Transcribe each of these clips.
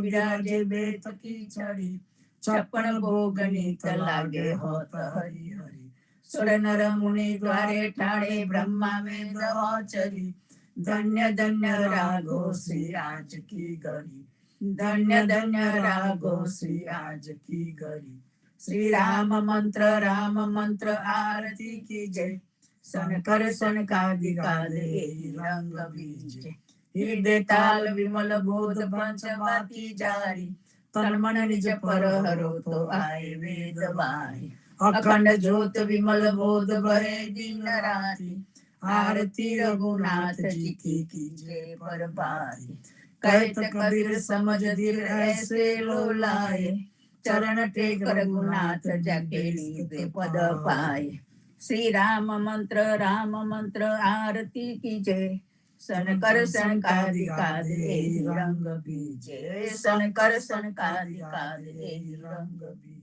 બિરાજે બે તકી ચડી, 56 ભોગની તલાગે હોત હરી હરી. સુર નર મુનિ દ્વારે ઠાણે બ્રહ્મા વેદ ચરી. ધન્ય ધન્ય રાગો શ્રી આજ કી ગરી. ધન્ય ધન્ય રાગો શ્રી આજ કી ગરી. શ્રી રામ મંત્ર આરતી કી જય. સનકર સનકાદિ કાદે રંગ બીજે. હૃદય તાલ વિમલ બોધ પંચ બાકી જારી. તન મન નિજ પર હરો તો આય વેદ વાણી. અખંડ જ્યોત વિમલ બોધ ભરે दिन राती. आरती रघुनाथ जी की कीजे पर भारी. कहत कबीर समझ धीर ऐसे लो लाए. चरण टेक रघुनाथ जगे लीते पद पाए. श्री राम मंत्र आरती की जय. सनकर सनकादि कादे रंग बीजे. सनकर सनकादि कादे रंग बीजे.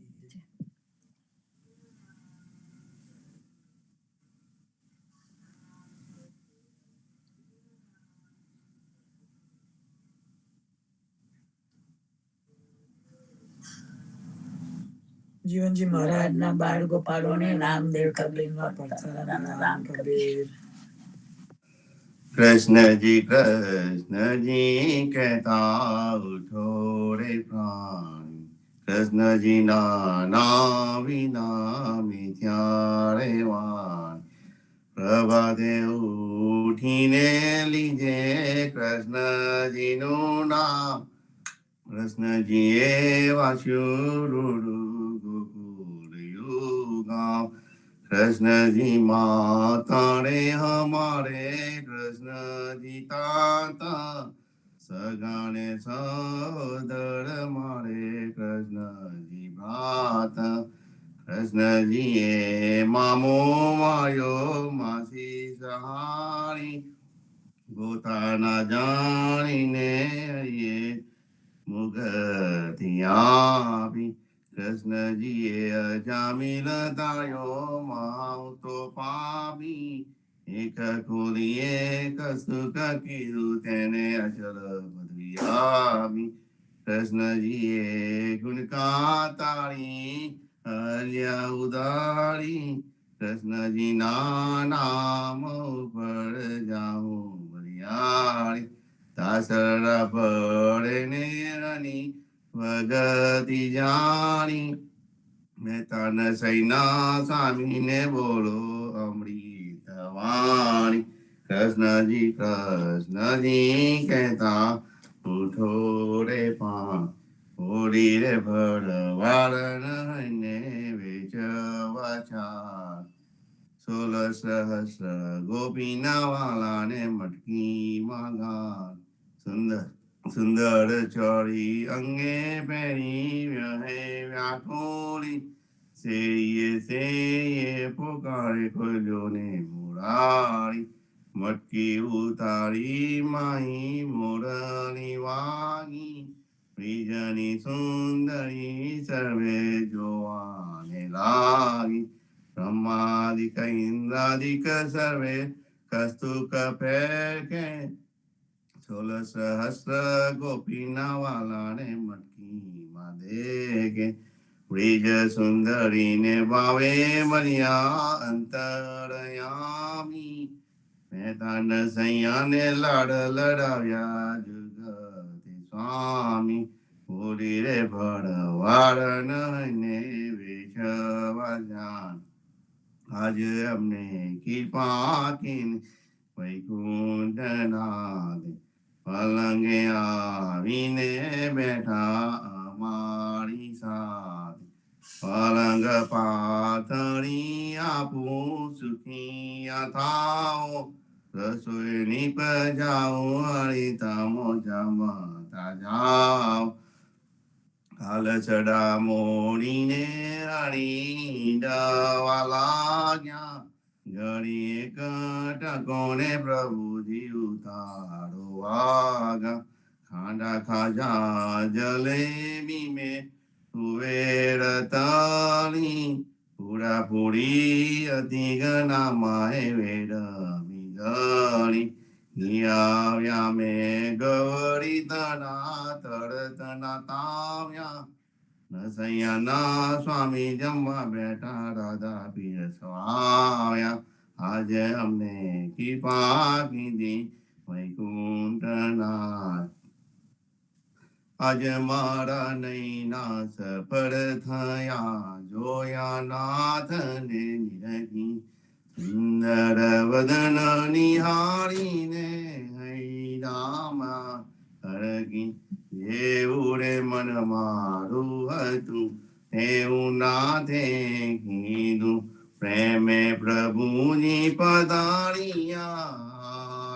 જીવનજી મહારાજના બાળ ગોપાળોને નામદેવ કબીરના પડતાના રામ કબીર. કૃષ્ણજી કહેતા ઉઠો રે પ્રાણ. કૃષ્ણજી ના વિના મિથ્યા રે વાન. પ્રભાતે ઉઠીને લીજે કૃષ્ણજીનું નામ. કૃષ્ણજી એ વાસ્યું गाँव. कृष्ण जी माताड़े हमारे कृष्ण जी ताता. सगाने सहोदर मारे कृष्ण जी भ्राता. कृष्ण जी ए मामो मायो मासी सहारी. गोता ना जानी ने ये मुगतिया भी. कृष्ण जी जामिल दायो माऊ तो पापी. एक खोली एक सुख कीधु तेने अचल बद्रियाबी. कृष्ण जी गुण का तारी हल्या उदारी. कृष्ण जी नाम पर जाऊं बलियारी. दासरा पड़े नेरनी भगति जानी. मैं तन सैना स्वामी ने बोलो अमृतवाणी. कृष्ण जी कहता उठो रे पान. ओरी रे भड़वाड़न ने वेच वाचार. 16 सहस्र गोपीना वाला ने मटकी मागार. सुंदर चौड़ी अंगे पैरी व्याहे व्याकुली. से ये पुकारे खोलो ने मुरारी. मटकी उतारी माही मुरली वागी. प्रिजनी सुंदरी सर्वे जोआने लागी. ब्रह्मादिक इंद्रादिक सर्वे कस्तुक पैके. 16 सहस्र गोपीना वाला ने मटकी मादे. ब्रिज सुंदरी ने भावे मरिया अंतरयामी. मेहतान सैया ने लाड़ लड़ाव्या जुगति स्वामी. बोली रे भड़वाड़न ने वेशवा जान. आज हमने कृपा की वैकुंठ नाथ. पलंगे आवीने बैठा हमारी साथ. पलंग पाथरी आपू सुखिया थाओ. रसोई निप जाओ हरिता मोजा मता जाओ. काल चढ़ा मोरी ने हरी डवाला गया. घड़ी एक टकोने प्रभु जी उतारो आगा. खांडा खाजा जलेबी में तुवेर ताली. पूरा पूरी अति गना माए वेड़ मिगली. આવ્યા મેં ગવડી તના તળતના તાવ્યા નસૈયાના સ્વામી જમવા બેઠા રાધા પીરસવાયા આજે અમને કૃપા કીધી વૈકુંઠના આજે મારા નૈના સફળ થયા જોયા નાથને નિરખી સુંદર વદન નિહાળીને હૈ રામા હરકી જેવું રે મન મારું હતું એવું નાથે કીધું પ્રેમે પ્રભુની પધારિયા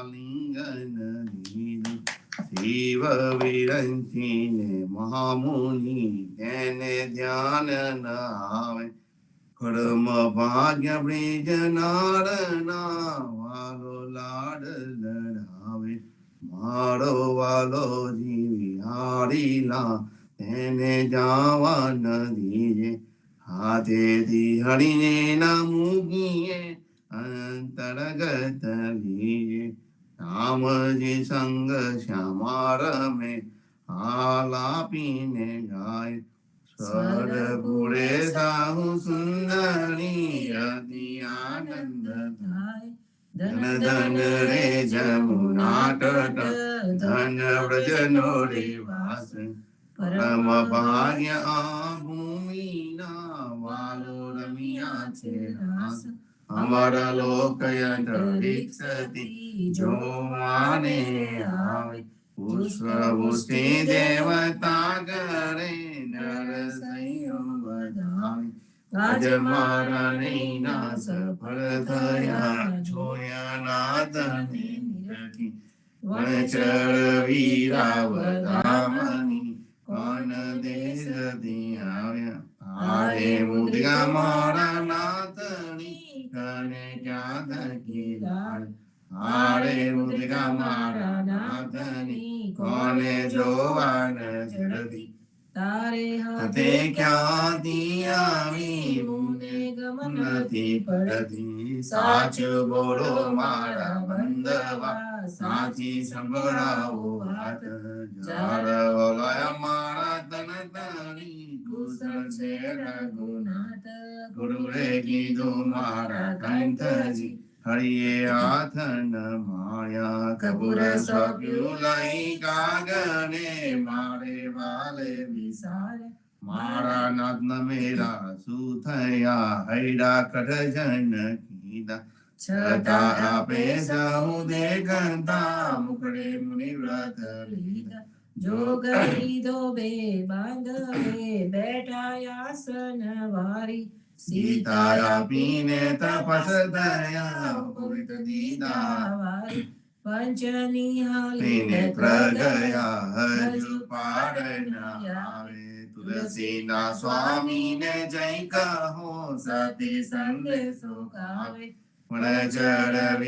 લિંગન દીધું શિવ વિરંચીને મહામુનિ તેને ધ્યાન ન આવે કર્મ ભાગ્ય બ્રિજ નારના વાલો લાડ લડાવે મારો વાલો જીવી હારીલા તેને જાવા ન દીજે હાથેથી હળીને ના મૂકીએ અંતર્ગત લીજે રામજી સંગ શ્યામા રમે આલાપીને ગાય સ્વરપુરે સાહુ સુંદરી અતિ આનંદ થાય ધન ધન રે જમુના તટ ધન વ્રજનો રે વાસ પરમ ભાગ્ય આ ભૂમિના વાલો રમ્યા છે રાસ અમારા લોકયંત્રિક્ષતી જોવાને આવે પુષ્પ પુષ્ટિ દેવતા કરે નરસૈયો વધાવે આજ મારા નૈના સફળ થયા જોયા નાથને નિરખી વણચર વીરાવધામની કોન દેશથી આવ્યા આરે મુદ્ગા મારા નાથની કને ક્યાં થકી લાડ આરે મુદ્ગા મારા નાથની કોને જોવા ન જડતી તારે હાથે ક્યાંથી આવી મુને ગમન નથી પડતી સાચું બોલો મારા બંધવા સાચી સંભળાવો વાત જાળવલાય મારા તન તણી કુશળ છે રઘુનાથ ગુરુએ કીધું મારા કંઠજી હરિયે હાથ ન માળ્યા કપૂર સોંપ્યું લઈ કાગને મારે વાલે વિસારે મારા નાથ મેરા શું થયા હૈડા કઢજન કીધા છતાં આપે સહુ દેખતા મુકડે મુનિ વ્રત લીધા જોગ લીધો બે બાંધવે બેઠા આસન વારી સીતા આપીને તપસ દયા પુરિત દીધા વારી પંચની હાલીને પ્રગયા હજુ પાર ન આવે તુલસીના સ્વામીને જય કહો સતી સંદેશો ગાવે વણચર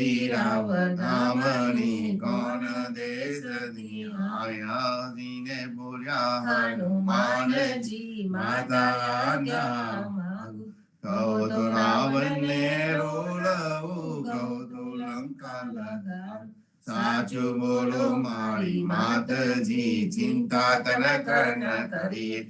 વીરાવધામની કોણ દેશથી આવ્યા દીને બોલ્યા હનુમાનજી માતા આજ્ઞા માગું કહો તો રાવણને રોલવું કહો તો લંકા લગાડું સાચું બોલો મારી માતજી ચિંતા તન કર્ણ કરીએ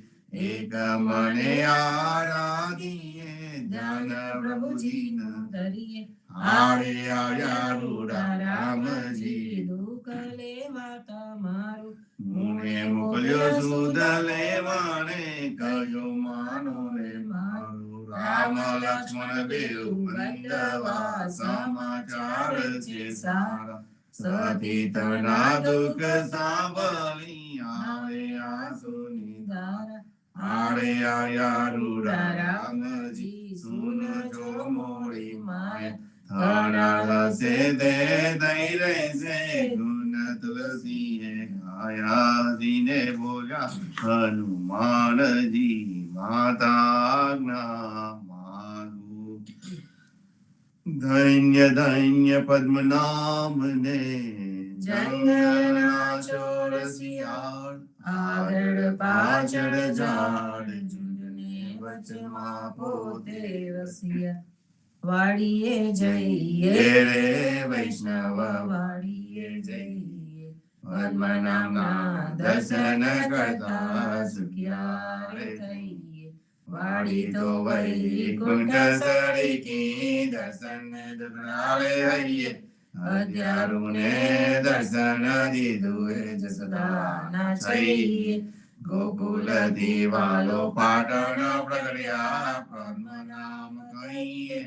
એક મને આરાધીએ ધ્યાન પ્રભુજીનું ધરીએ આરે આવ્યા રૂડા રામજી દુઃખ લેવા તમારું મુને મોકલ્યો સુધ લેવાને કયો માનો રે મારું રામ લક્ષ્મણ બેઉ બંધવા સમાચાર છે સારા સતી તના દુઃખ સાંભળી આવે આંસુની ધારા આરે આવ્યા રૂડા રામજી સુન જો મોરી માયા હરણસે દે દઈ રહેશે ગુણ તુલસીએ ગાયા દીને બોલ્યા હનુમાનજી માતા આજ્ઞા માગું ધન્ય ધન્ય પદ્મનાભને જંગલના ચોરસિયાળ આગળ પાછળ ઝાડ ઝુંડને વચમાં પોતે રસિયા વાડીએ જઈએ રે વૈષ્ણવ વાડીએ વાડીએ જઈએ પદ્મનાભના દર્શન કરતા સુખિયા રે થઈએ વાડી તો વૈકુંઠ સરીકી દર્શન દુરાવે હૈયે અધ્યારુને દર્શન દીધું એ જસોદાના છઈએ ગોકુલ દીવાલો પાટણ પ્રગટ્યા પદ્મનામ કહીએ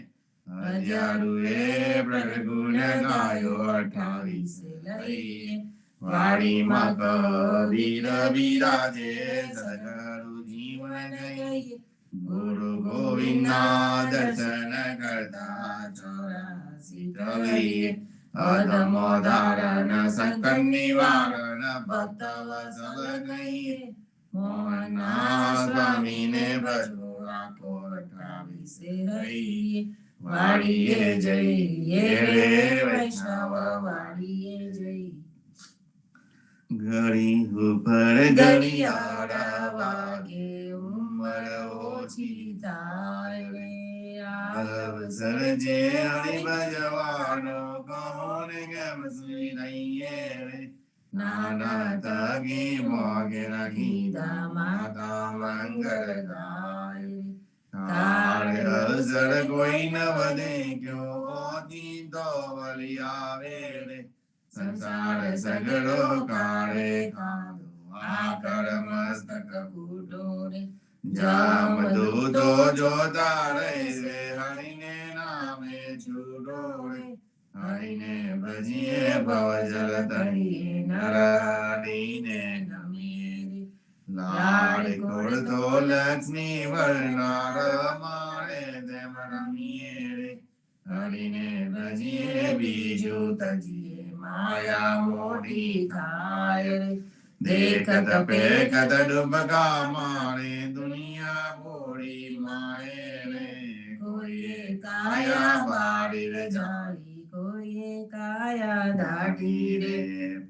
અધ્યારુએ પ્રગટ ગુણ ગાયો 28 લઈએ વાડીમાં કબીર બિરાજે સદગુરુ જીવન ગઈએ ગુરુ ગોવિંદના દર્શન કરતા 84 લઈએ અધમો ધારણ સંકટ નિવારણ ભક્ત વત્સલ કહીએ મોહનના સ્વામીને ભજવો રાખો 28 લઈએ વાડીએ જઈએ રે વૈષ્ણવ વાડીએ જઈએ ઘડી ઉપર ઘડિયાળ વાગે ઉંમર ઓછી થાય રે અવસર જે હરી ભજવાનો કોને ગમ સુઈ રહીએ રે નાના તગી મોગે રાખીદા માતા મંગળ ગાય તારે અવસર કોઈ ન વધે ક્યો ઓતી તો વળી આવે રે સંસાર સગડો કાળે કાઢો આ કર મસ્તક કૂટો રે જામ દૂતો જોતા રહેશે હરિને નામે છૂટો રે હરિને ભજીએ ભવજલ તળીએ નરાડીને નમીએ રે લાડ કોળતો લક્ષ્મી વર્ણાર મારે તેમ રમીએ રે હરિને ભજીએ બીજું તજીએ માયા મોટી ખાય રે દેખત પેખત ડૂબકા મારે દુનિયા બોડી માએ રે કોઈએ કાયા બાળી રે જાળી કોઈએ કાયા દાટી રે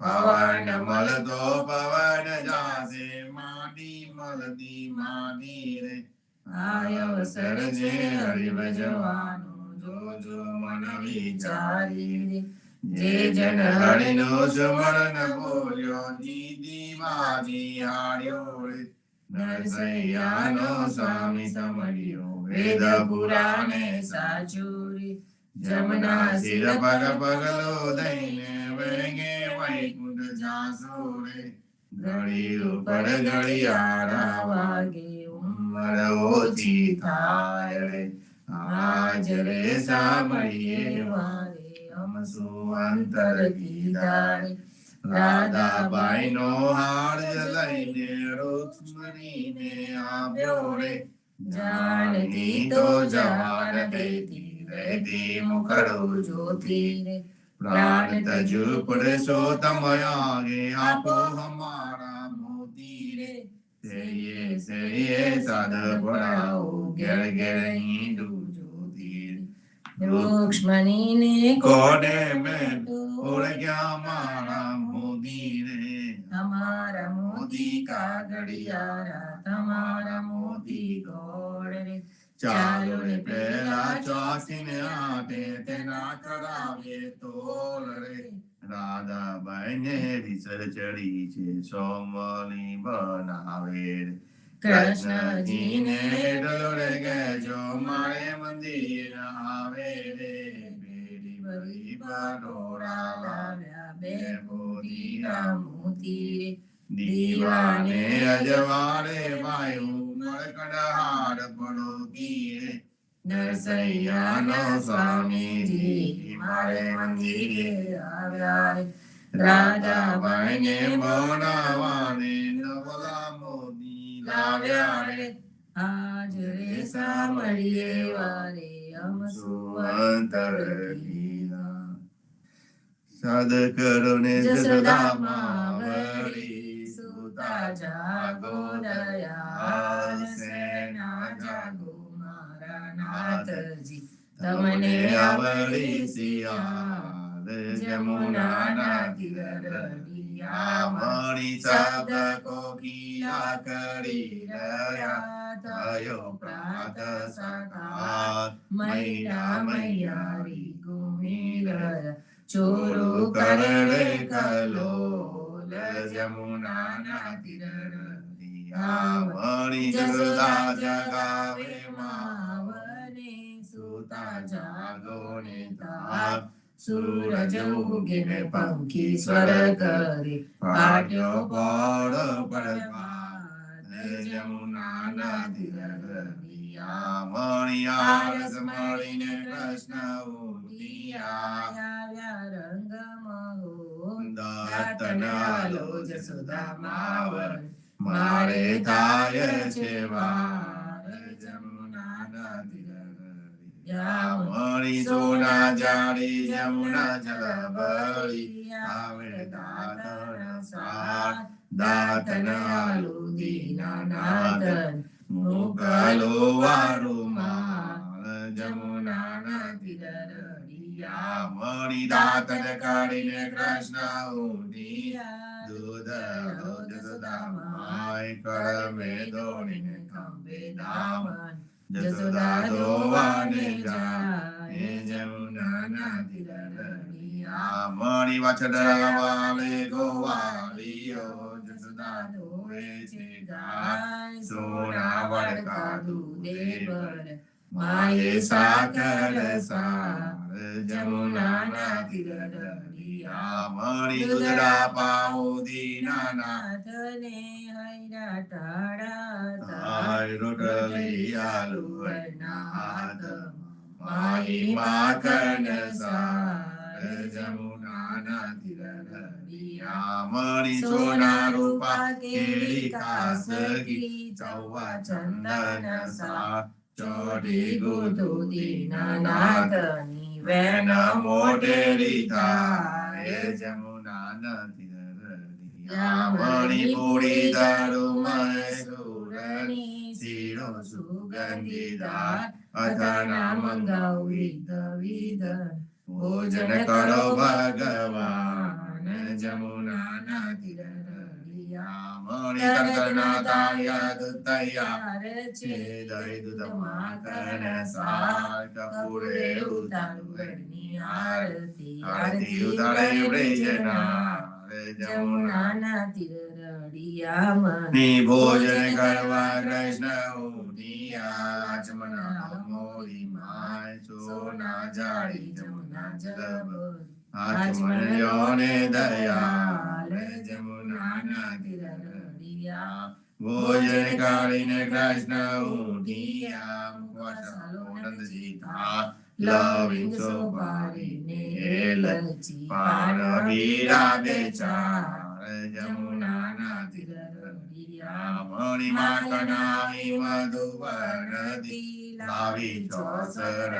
પવન મળતો પવન જાશે માટી મળતી માટી રે આય અવસર જે હરિ ભજવાનો જોજો મન વિચારી રે જે જન હરિનો સ્મરણ બોલ્યો જીદી માજી હાર્યો રે નરસૈયાનો સ્વામી સમર્યો વેદ પુરાણે સાચું રે જમના શિર પગ પગલો દઈને વેગે વૈકુંઠ જાસો રે ઘડી ઉપર ઘડિયાળા વાગે ઉંમર ઓછી થાય રે આજ રે સાંભળીએ વારે અમસુ અંતર કીધા રે રાધાબાઈ નો હાર લઈને રૂક્ષ્મણીને આપ્યો રે જાનકી તો જવાન દેતી રહેતી મુખડું જોતી રે પ્રાણ તજુ પડશો તમયાગે આપો હમારા મોતી રે સેયે સાદ પડાઓ ઘેર ઘેર હિંડું જોતી રે રૂક્ષ્મણીને કોને મેં ઓળખ્યા મારા મોદી રે તમારા મોદી કાગડિયારા તમારા મોદી ગોળ રે ચાલો રે પેલા ચોસીને આટે તેના કરાવીએ તોલ રે રાધાબાઈ ને રીસર ચડી છે સોમલી બનાવે રે કૃષ્ણજીને ડોરે ગેજો મારે મંદિર આવે રે પેડી ભરી બડોરા લાવ્યા બે મોતીના મોતી રે દીવાને અજવાળે વાયુ મરકડહાર પડોતી રે નરસૈયાનો સ્વામીજી મારે મંદિરે આવ્યા રે રાધાબાઈને બોલાવાને નવલા મોદી લાવ્યા રે આજ રે સાંભળીએ વારે અમસુ અંતર કીધા સાદ કરો ને જસોદામાં વળી સુતા જાગો દયાલ સેના જાગો મારા નાથજી તમને આવડી સિયાદ જમુનાના તીરડિયા મણી શબ્દ કોકિયા કરી રહ્યા થયો પ્રાત સકાળ મૈયા મૈયારી ઘૂમી રહ્યા ચોરો કરે કલો જમુના મણી જસોદા જગાવે માવને સુતા જાગો ને તાર સૂરજ ઉગીને પંખી સ્વર કરે પાટ્યો પડ પડવા જમુના મણી આરસ મળીને કૃષ્ણ ઉઠિયા રંગ દાતન આલો જસોદા માવન મારે થાય છે વાર જમુના મણી સોના જાળી જમુના જળ બળી આવે દાતન સાર દાતન આલુ દીના નાદન મુકલો વારું માલ જમુના મણી દાતન કાઢીને કૃષ્ણ ઉઠિયા દૂધ જસોદા માય કરમે દોડીને ખંભે દામન જસોદા ધોવાને જાય જમુના મણી વાછડા વાલે ગોવાળીઓ જસોદા ધોવે છે ગાય સોના વડકા દૂધે ભર માયે સાકર સાર જમુના મણી દૂધડા પાઉ દીના નાથને હૈરા ટાળા રોટલી આલુ હાથ માઈ માખન સાર જમુના મણી સોના રૂપા કેળી કાસકી ચૌવા ચંદન સાર ચોટી ગુતુ દીના નાથની વેન મોટેરી થાય જમુના મણી પૂરી દારૂ મૈસૂરની શીરો સુગંધીદાર અથાણા મંગાવ વિધ વિધ ભોજન કરો ભગવાન જમુના મણી તર્કના તાયા તૈયાર છે દહીં દૂધ માખણ સાર કપૂરે ઉતારવાની આરતી આરતી ઉતારે બ્રજના જમુના ની ભોજન કરવા કૃષ્ણ ઉઠિયા ચમના મોરી માય સોના જાળી જમુના જબ આચમન ને દયાલ જમુના ભોજન કાઢીને કૃષ્ણ ઉઠિયા મુખવાસી લવિંગ સોપારીને લચી પાન હીરા બેચાર જમુના મણી માખનાવી મધુવર્ણદી લાવી ચોસર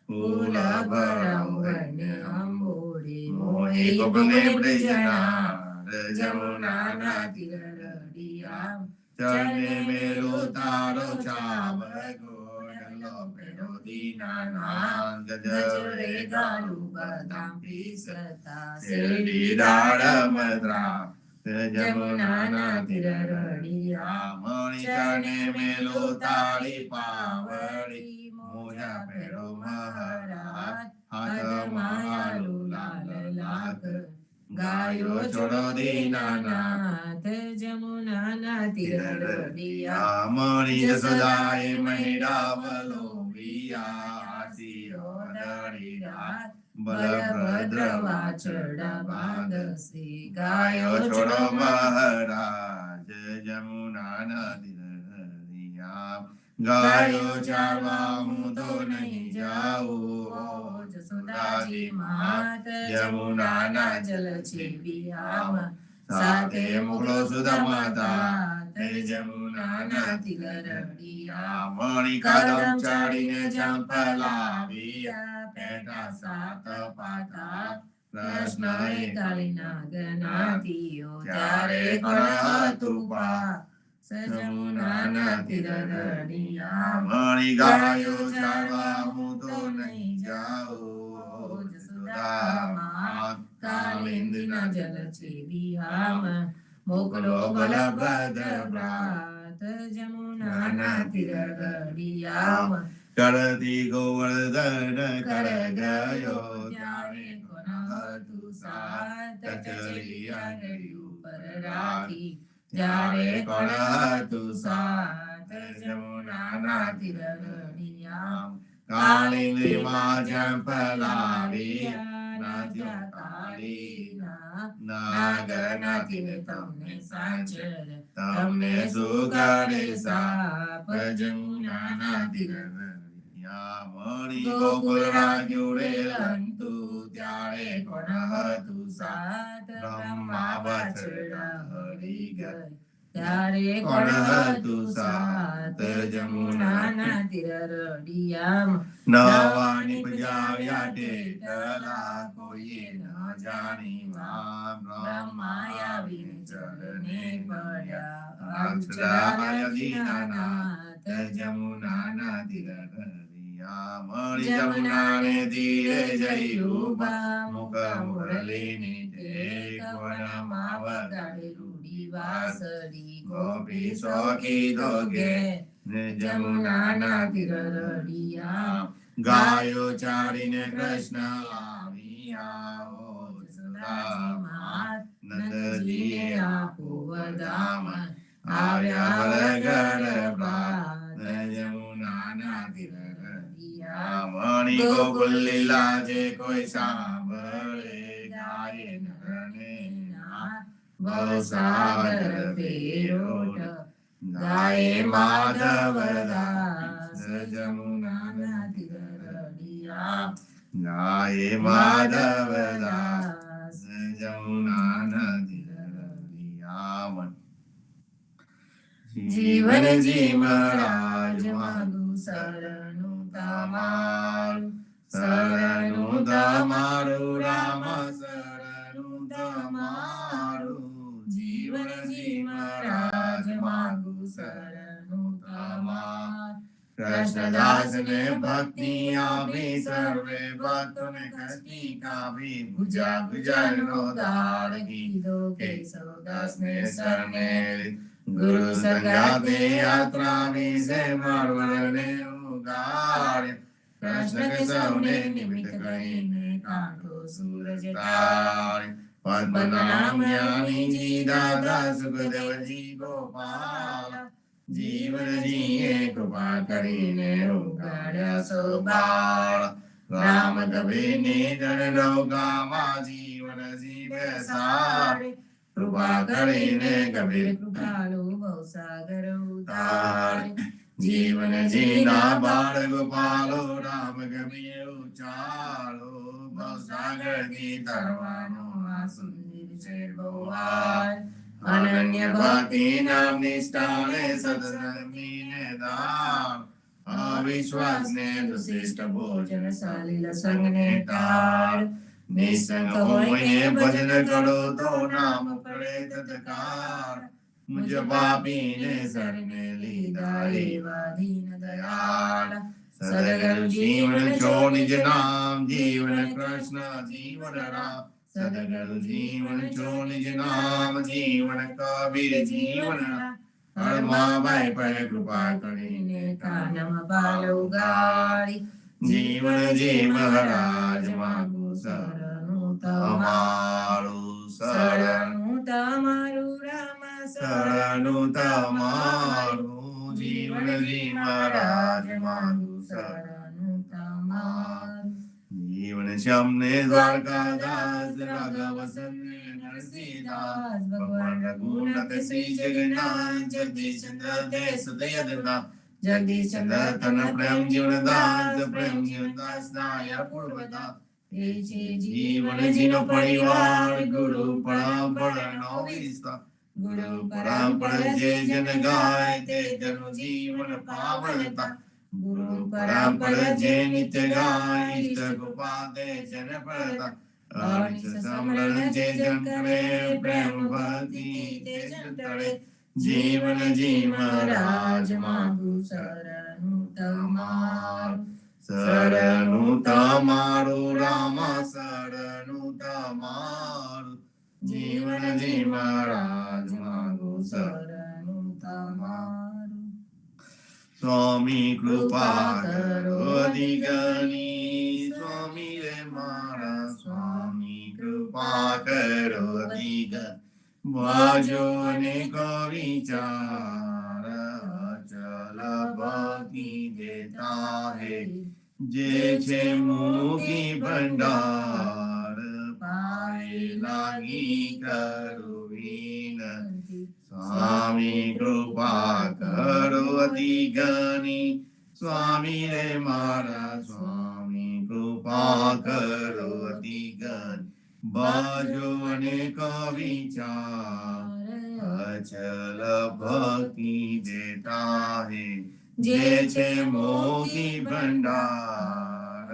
ફૂલ ભરંગન અંબોડી મોહી ગોપને બ્રજના જમુના ચરણે મેલો તારો ચાવ ગોડલો પેરો દીના નામ ગજરે ગાલુ બદામ પીસતા શેરડી દાળ મદ્રા જમુના મણી ચરણે મેલો તાળી પાવડી મોજા પેરો મહારાજ હાથમાં આલુ લાલ લાખ ગાયો છોડો દીનાનાથ જમુના તીરડિયા મણી જસોદાએ મહિડાવલો વિયાસીઓ દળી રાત બલભદ્ર વાછડા બાંધસી ગાયો છોડો મહારાજ જમુના તીરડિયા ગાયો ચારવા હું તો નહીં જાઉં જસોદાજી માત જમુના જલ છેવિયામાં સાથે મોકલો સુધા માતા તે જમુના તિલરડિયા મણી કદમ ચાડીને જંપલાવ્યા પેટા સાત પાતા કૃષ્ણએ કાળીના ગનાતીઓ ત્યારે કોણ હતું પા જમુના તિલરડિયા મણી ગાયો ચારવા હું તો નહીં જાઉં જસોદા કાલિંદના જલ છેવિયામાં મોકલો બલભદ્ર ભ્રાત જમુના તિરડિયામાં કરતી ગોવર્ધન કર ગયો ત્યારે કોના હતું સાત ચરી આંગળી ઉપર રાખી ત્યારે કોણ હતું સાત જમુનાના તીરણિયા કાળિંદીમાં ચંપલાવી નાચ્યા કાળીના નાગનાથીને તમને સાંજર તમને સુગાડે સાપ જમુનાના તીરણિયા મણી ગોકુળના જોડેલંતુ ત્યારે કોણ હતું સાત બ્રહ્મા વાછરડા હરી ગઈ ત્યારે કોણ હતું સાત જમુનાના તીરડિયામાં નવા નિપજાવ્યા ટેટલા કોઈએ ન જાણી બ્રહ્મા આવીને ચરણે પડ્યા અક્ષરાદિનાનાથ જમુનાના તીરડિયા મળી જમુનાને તીરે જઈ ઉભા મુખ મુરલીની ટેક વનમાં વગાડે રૂડી વાસળી ગોપી સોખી દોગે જમુનાના તીરડિયા ગાયો ચારીને કૃષ્ણ આવ્યા નંદજીને આપું વધામણ આવ્યા વરગર પ્રાત જમુનાના તીરડિયા મણી ગોકુલ લીલા જે કોઈ સાંભળે ગાય નરને ભવસાગર પેરોટ ગાય માધવદાસ જમુનાના તીરડિયા ગાય માધવદાસ જમુનાના તીરડિયા જીવન જી મહારાજ મારું શરણું તમારું રામ શરણું તમારું જીવનજી મહારાજ માગું શરણું તમારું કૃષ્ણદાસ ને ભક્તિ આપી સર્વે ભક્તોને કષ્ટી કાપી ભુજા ગુજરનો દાર કીધો કેશવદાસ ને શરણે ગુરુ સંગાતે યાત્રા વિશે મારવરને ઉગાડ્યા કૃષ્ણ કે સૌને નિમિત્ત કહીને કાંઠો સૂરજ તાળ્યો પદ્મનામ જ્ઞાનીજી દાદા સુખદેવજી ગોપાલ જીવનજીએ કૃપા કરીને ઉગાડ્યા સો બાળ રામ કબીરની જળ નૌકામાં જીવનજી બેસાડે કૃપા કરીને કબીર કૃપાળુ ભવસાગર ઉતારે જીવનજીના બાળ ગોપાલો રામ કબીર ઉચારો ભવસાગરથી તરવાનો આ સુંદર છે ભગવાન અનન્ય ભક્તિ નામ નિષ્ઠાને સદસંગીને દાન અવિશ્વાસને દુશિષ્ટ ભોજન સાલીલ સંગને ટાળ નિસંગ હોઈને ભજન કરો તો નામ પડે તત્કાળ મુજ પાપીને શરણે લીધા એવા દીન દયાળ સદગુરુ જીવન છો નિજ નામ જીવન કૃષ્ણ જીવન રામ સદગુરુ જીવન છો નિજ નામ જીવન કબીર જીવન રામ હરમાબાઈ પર કૃપા કરીને કાનમાં બાલ ઉગાડી જીવનજી મહારાજ માગું શરણું તમારું શરણું તમારું રામ શરણું તમારું જીવનજી મહારાજ માગું શરણું તમારું જીવન શ્યામને દ્વારકાદાસ રાઘવ સંને નરસિંહદાસ ભગવાન રઘુનાથ શ્રી જગન્નાથ જગદીશ ચંદ્ર દેશ દયાદના જગદીશ ચંદ્ર તન પ્રેમ જીવનદાસ પ્રેમ જીવનદાસ નાય પૂર્વદાસ જીવનજીનો પરિવાર ગુરુ પરંપરાનો વિસ્તાર ગુરુ પરંપરા જે જન ગાય તે જનું જીવન પાવનતા ગુરુ પરંપરા જે નિત્ય ગાય ઇષ્ટ ગોપાતે જન પ્રતા અનિષ્ટ સમરણ જે જન કરે પ્રેમ ભક્તિ તે જન તળે જીવનજી મહારાજ માગું શરણું તમારું શરણું તમારું રામ શરણું તમારું જીવનજી મહારાજ માગું શરણું તમારું સ્વામી કૃપા કરો દિગની સ્વામી રે મારા સ્વામી કરોતિ બાજો અનેકો વિચાર અચલ ભક્તિ દેતા હે જે છે મુખી ભંડાર પાએ લાગી કરું વિનંતી સ્વામી કૃપા કરો અધિગની સ્વામી રે મારા સ્વામી કૃપા કરો અધિગન બાજો અનેક વિચાર અચલ ભક્તિ દેતા હે જે છે મોગી ભંડાર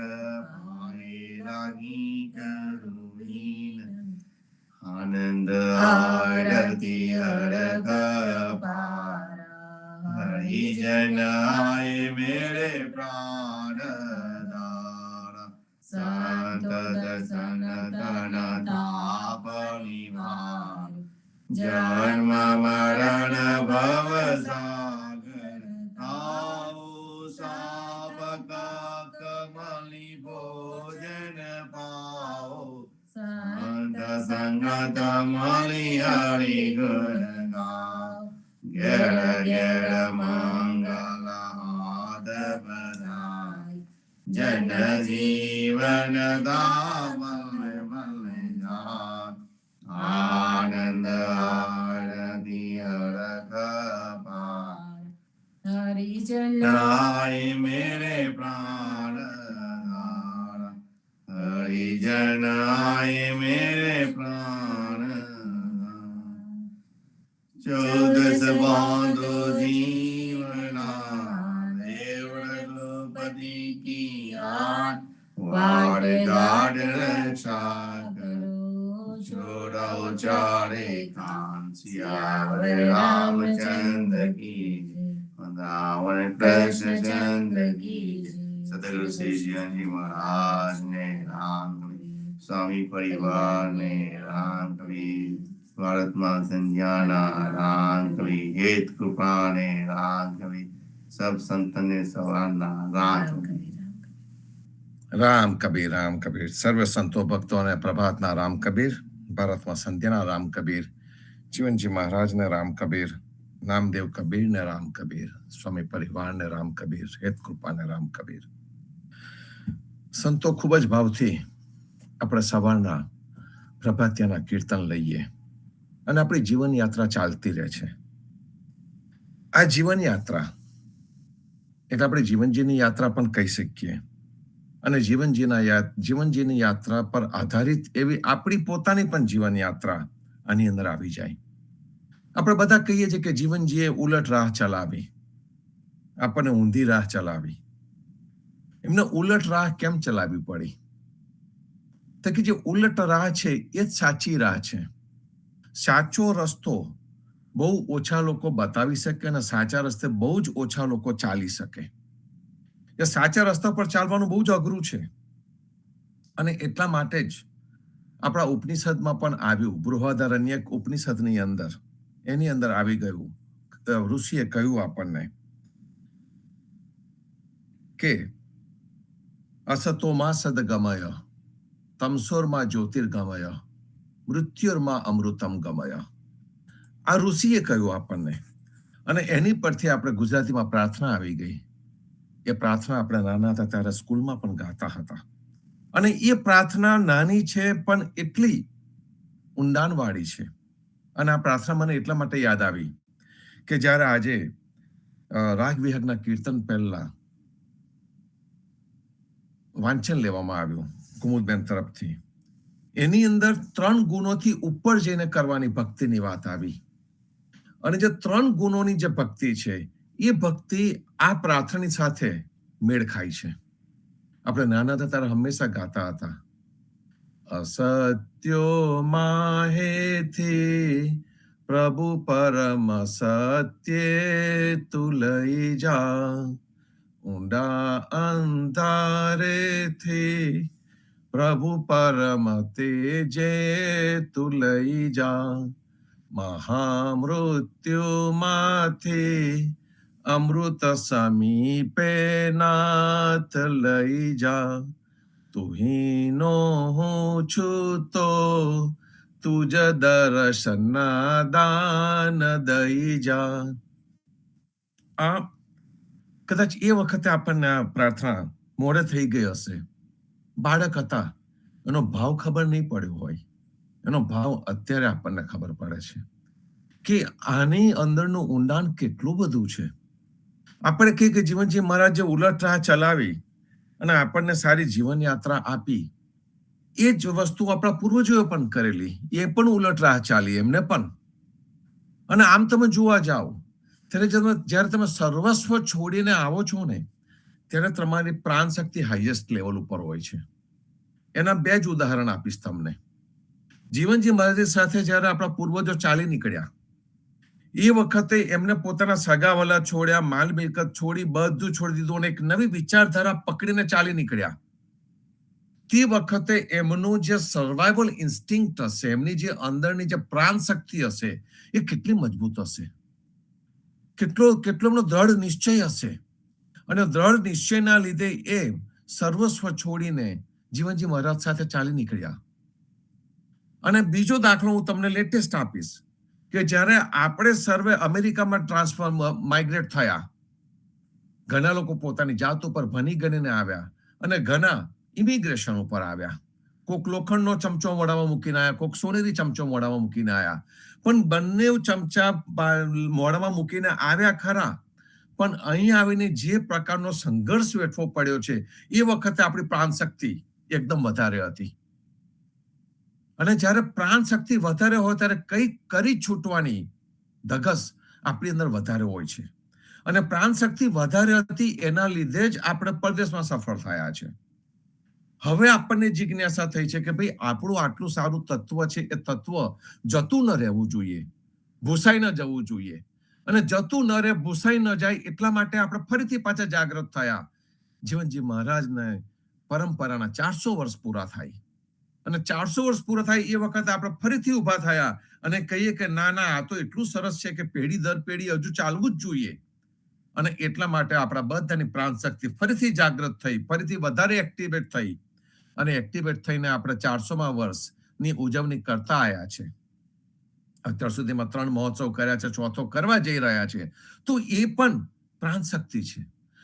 પાએ લાગી કરું વિનંતી આનંદ આરતી હરખ પાર હરિજન આય મેરે પ્રાણ દારા સંત દર્શન તન તાપ નિવાર જન્મ મરણ ભવ સાગર તાઓ સાપક કમલી ભોજન પાઓ સંત સંગત મળી હરિ ગુણ ગાઓ ઘેર ઘેર મંગલ હાથ બધાય જન જીવન દામલ મલ જા આનંદ આરતી હરખ પાર હરિજન આય મેરે પ્રાણ દારા હરિજન આય મેરે પ્રાણ ચૌદસ બાંધો જીવના દેવળ ગોપતિ કી આન વાડ ગાડ રક્ષા કરો છોડાઓ ચારે કાન સિયાવર રામચંદ્ર કી વૃંદાવન કૃષ્ણ ચંદ્ર કી સદગુરુ શ્રી જીવનજી મહારાજ ને રામ સ્વામી પરિવાર ને રામ કવિ ભારતમાં સંધ્યાના રામ કવિ હેત કૃપા ને રામ કવિ સબ સંતને સવારના રામ કવિ રામ કબીર સર્વ સંતો ભક્તોને પ્રભાતના રામ કબીર ભારતમાં સંધ્યાના રામ કબીર જીવનજી મહારાજને રામ કબીર નામદેવ કબીરને રામ કબીર સ્વામી પરિવારને રામ કબીર હેત કૃપાને રામ કબીર સંતો ખૂબ જ ભાવથી આપણે સવારના પ્રભાતિયાના કીર્તન લઈએ અને આપણી જીવન યાત્રા ચાલતી રહે છે. આ જીવન યાત્રા એટલે આપણે જીવનજીની યાત્રા પણ કહી શકીએ અને જીવનજીની યાત્રા પર આધારિત એવી આપણી પોતાની પણ જીવન યાત્રા આની અંદર આવી જાય. આપણે બધા કહીએ છીએ કે જીવનજીએ ઉલટ રાહ ચલાવી, આપણને ઊંધી રાહ ચલાવી. એમને ઉલટ રાહ કેમ ચલાવી પડી? તો કે જે ઉલટ રાહ છે એ જ સાચી રાહ છે. સાચો રસ્તો બહુ ઓછા લોકો બતાવી શકે અને સાચા રસ્તે બહુ જ ઓછા લોકો ચાલી શકે. એ સાચા રસ્તા પર ચાલવાનું બહુ જ અઘરું છે અને એટલા માટે જ આપણા ઉપનિષદમાં પણ આવ્યું. બૃહદારણ્યક ઉપનિષદની અંદર એની અંદર આવી ગયું. ઋષિએ કહ્યું આપણને કે અસતોમાં સદગમય તમસોરમાં જ્યોતિર્ગમય મૃત્યુર્માં અમૃતમ ગમય. આ ઋષિએ કહ્યું આપણને અને એની પરથી આપણે ગુજરાતીમાં પ્રાર્થના આવી ગઈ. એ પ્રાર્થના આપણે નાના હતા ત્યારે સ્કૂલમાં પણ ગાતા હતા અને એ પ્રાર્થના નાની છે પણ એટલી ઊંડાણવાળી છે. અને આ પ્રાર્થના મને એટલા માટે યાદ આવી કે જ્યારે આજે રાગ વિહગના કીર્તન પહેલા વાંચન લેવામાં આવ્યું કુમુદબેન તરફથી, એની અંદર 3 ગુણોથી ઉપર જઈને કરવાની ભક્તિની વાત આવી. અને જે 3 ગુણોની જે ભક્તિ છે એ ભક્તિ આ પ્રાર્થનાની સાથે મેળ ખાય છે. આપણે નાના હતા ત્યારે હંમેશા ગાતા હતા, અસત્યો માહેથી પ્રભુ પરમ સત્ય તું લઈ જા, ઊંડા અંધારેથી પ્રભુ પરમ તેજે તું લઈ જા, મહામૃત્યુમાંથી અમૃત સમીપે નાથ લઈ જા, તુહીનો હું છું તો તુજ દર્શનના દાન દઈ જા. આ કદાચ એ વખતે આપણને આ પ્રાર્થના મોડે થઈ ગઈ હશે. બાળક હતા, એનો ભાવ ખબર નહીં પડ્યો હોય, એનો ભાવ અત્યારે આપણને ખબર પડે છે કે આની અંદરનું ઊંડાણ કેટલું બધું છે. આપણે કહીએ કે જીવનજી મહારાજ જે ઉલટ રાહ ચલાવી અને આપણને સારી જીવન યાત્રા આપી, એ જ વસ્તુ આપણા પૂર્વજોએ પણ કરેલી. એ પણ ઉલટ રાહ ચાલી એમને પણ. અને આમ તમે જોવા જાઓ ત્યારે જ્યારે તમે સર્વસ્વ છોડીને આવો છો ને, ત્યારે તમારી પ્રાણ શક્તિ હાઈએસ્ટ લેવલ ઉપર હોય છે. એના બે જ ઉદાહરણ આપીશ તમને. જીવનજી મહારાજ સાથે જ્યારે આપણા પૂર્વજો ચાલી નીકળ્યા, એ વખતે એમને પોતાના સગાવાલા છોડ્યા, માલ મિલકત છોડી, બધું છોડી દીધું અને એક નવી વિચારધારા પકડીને ચાલી નીકળ્યા. તે વખતે એમનું જે સર્વાઇવલ ઇન્સ્ટિંક્ટ હશે, એમની જે અંદરની જે પ્રાણ શક્તિ હશે, એ કેટલી મજબૂત હશે, કેટલો એમનો દ્રઢ નિશ્ચય હશે. અને દ્રઢ નિશ્ચયના લીધે એ સર્વસ્વ છોડીને જીવનજી મહારાજ સાથે ચાલી નીકળ્યા. અને બીજો દાખલો હું તમને લેટેસ્ટ આપીશ કે જ્યારે આપણે સર્વે અમેરિકામાં માઇગ્રેટ થયા, ઘણા લોકો પોતાની જાત ઉપર ભણી ગણીને આવ્યા અને ઘણા ઇમિગ્રેશન ઉપર આવ્યા. કોક લોખંડનો ચમચો મોઢામાં મૂકીને આવ્યા, કોક સોનેરી ચમચો મોઢામાં મૂકીને આવ્યા. પણ બંને ચમચા મોઢામાં મૂકીને આવ્યા ખરા, પણ અહીં આવીને જે પ્રકારનો સંઘર્ષ વેઠવો પડ્યો છે, એ વખતે આપણી પ્રાણ શક્તિ એકદમ વધારે હતી. અને જ્યારે પ્રાણ શક્તિ વધારે હોય ત્યારે કંઈક કરી છૂટવાની ધગસ આપણી અંદર વધારે હોય છે. અને પ્રાણ શક્તિ વધારે હતી એના લીધે જ આપણે પરદેશમાં સફળ થયા છે. હવે આપણને જિજ્ઞાસા થઈ છે કે ભાઈ આપણું આટલું સારું તત્વ છે, એ તત્વ જતું ન રહેવું જોઈએ, ભૂસાઈ ન જવું જોઈએ. અને જતું ન રહે, ભૂસાઈ ન જાય, એટલા માટે આપણે ફરીથી પાછા જાગૃત થયા. જીવનજી મહારાજને પરંપરાના 400 વર્ષ પૂરા થાય અને 400 વર્ષ પૂરા થાય એ વખતે આપણે ફરીથી ઉભા થયા અને કહીએ કે ના ના, આ તો એટલું સરસ છે કે પેઢી દર પેઢી હજુ ચાલવું જ જોઈએ. અને એટલા માટે આપણા બધાની પ્રાણ શક્તિ ફરીથી જાગૃત થઈ, ફરીથી વધારે એક્ટિવેટ થઈ અને એક્ટિવેટ થઈને આપણે 400મા વર્ષની ઉજવણી કરતા આવ્યા છે. અત્યાર સુધીમાં 3 મહોત્સવ કર્યા છે, ચોથો કરવા જઈ રહ્યા છે. તો એ પણ પ્રાણ શક્તિ છે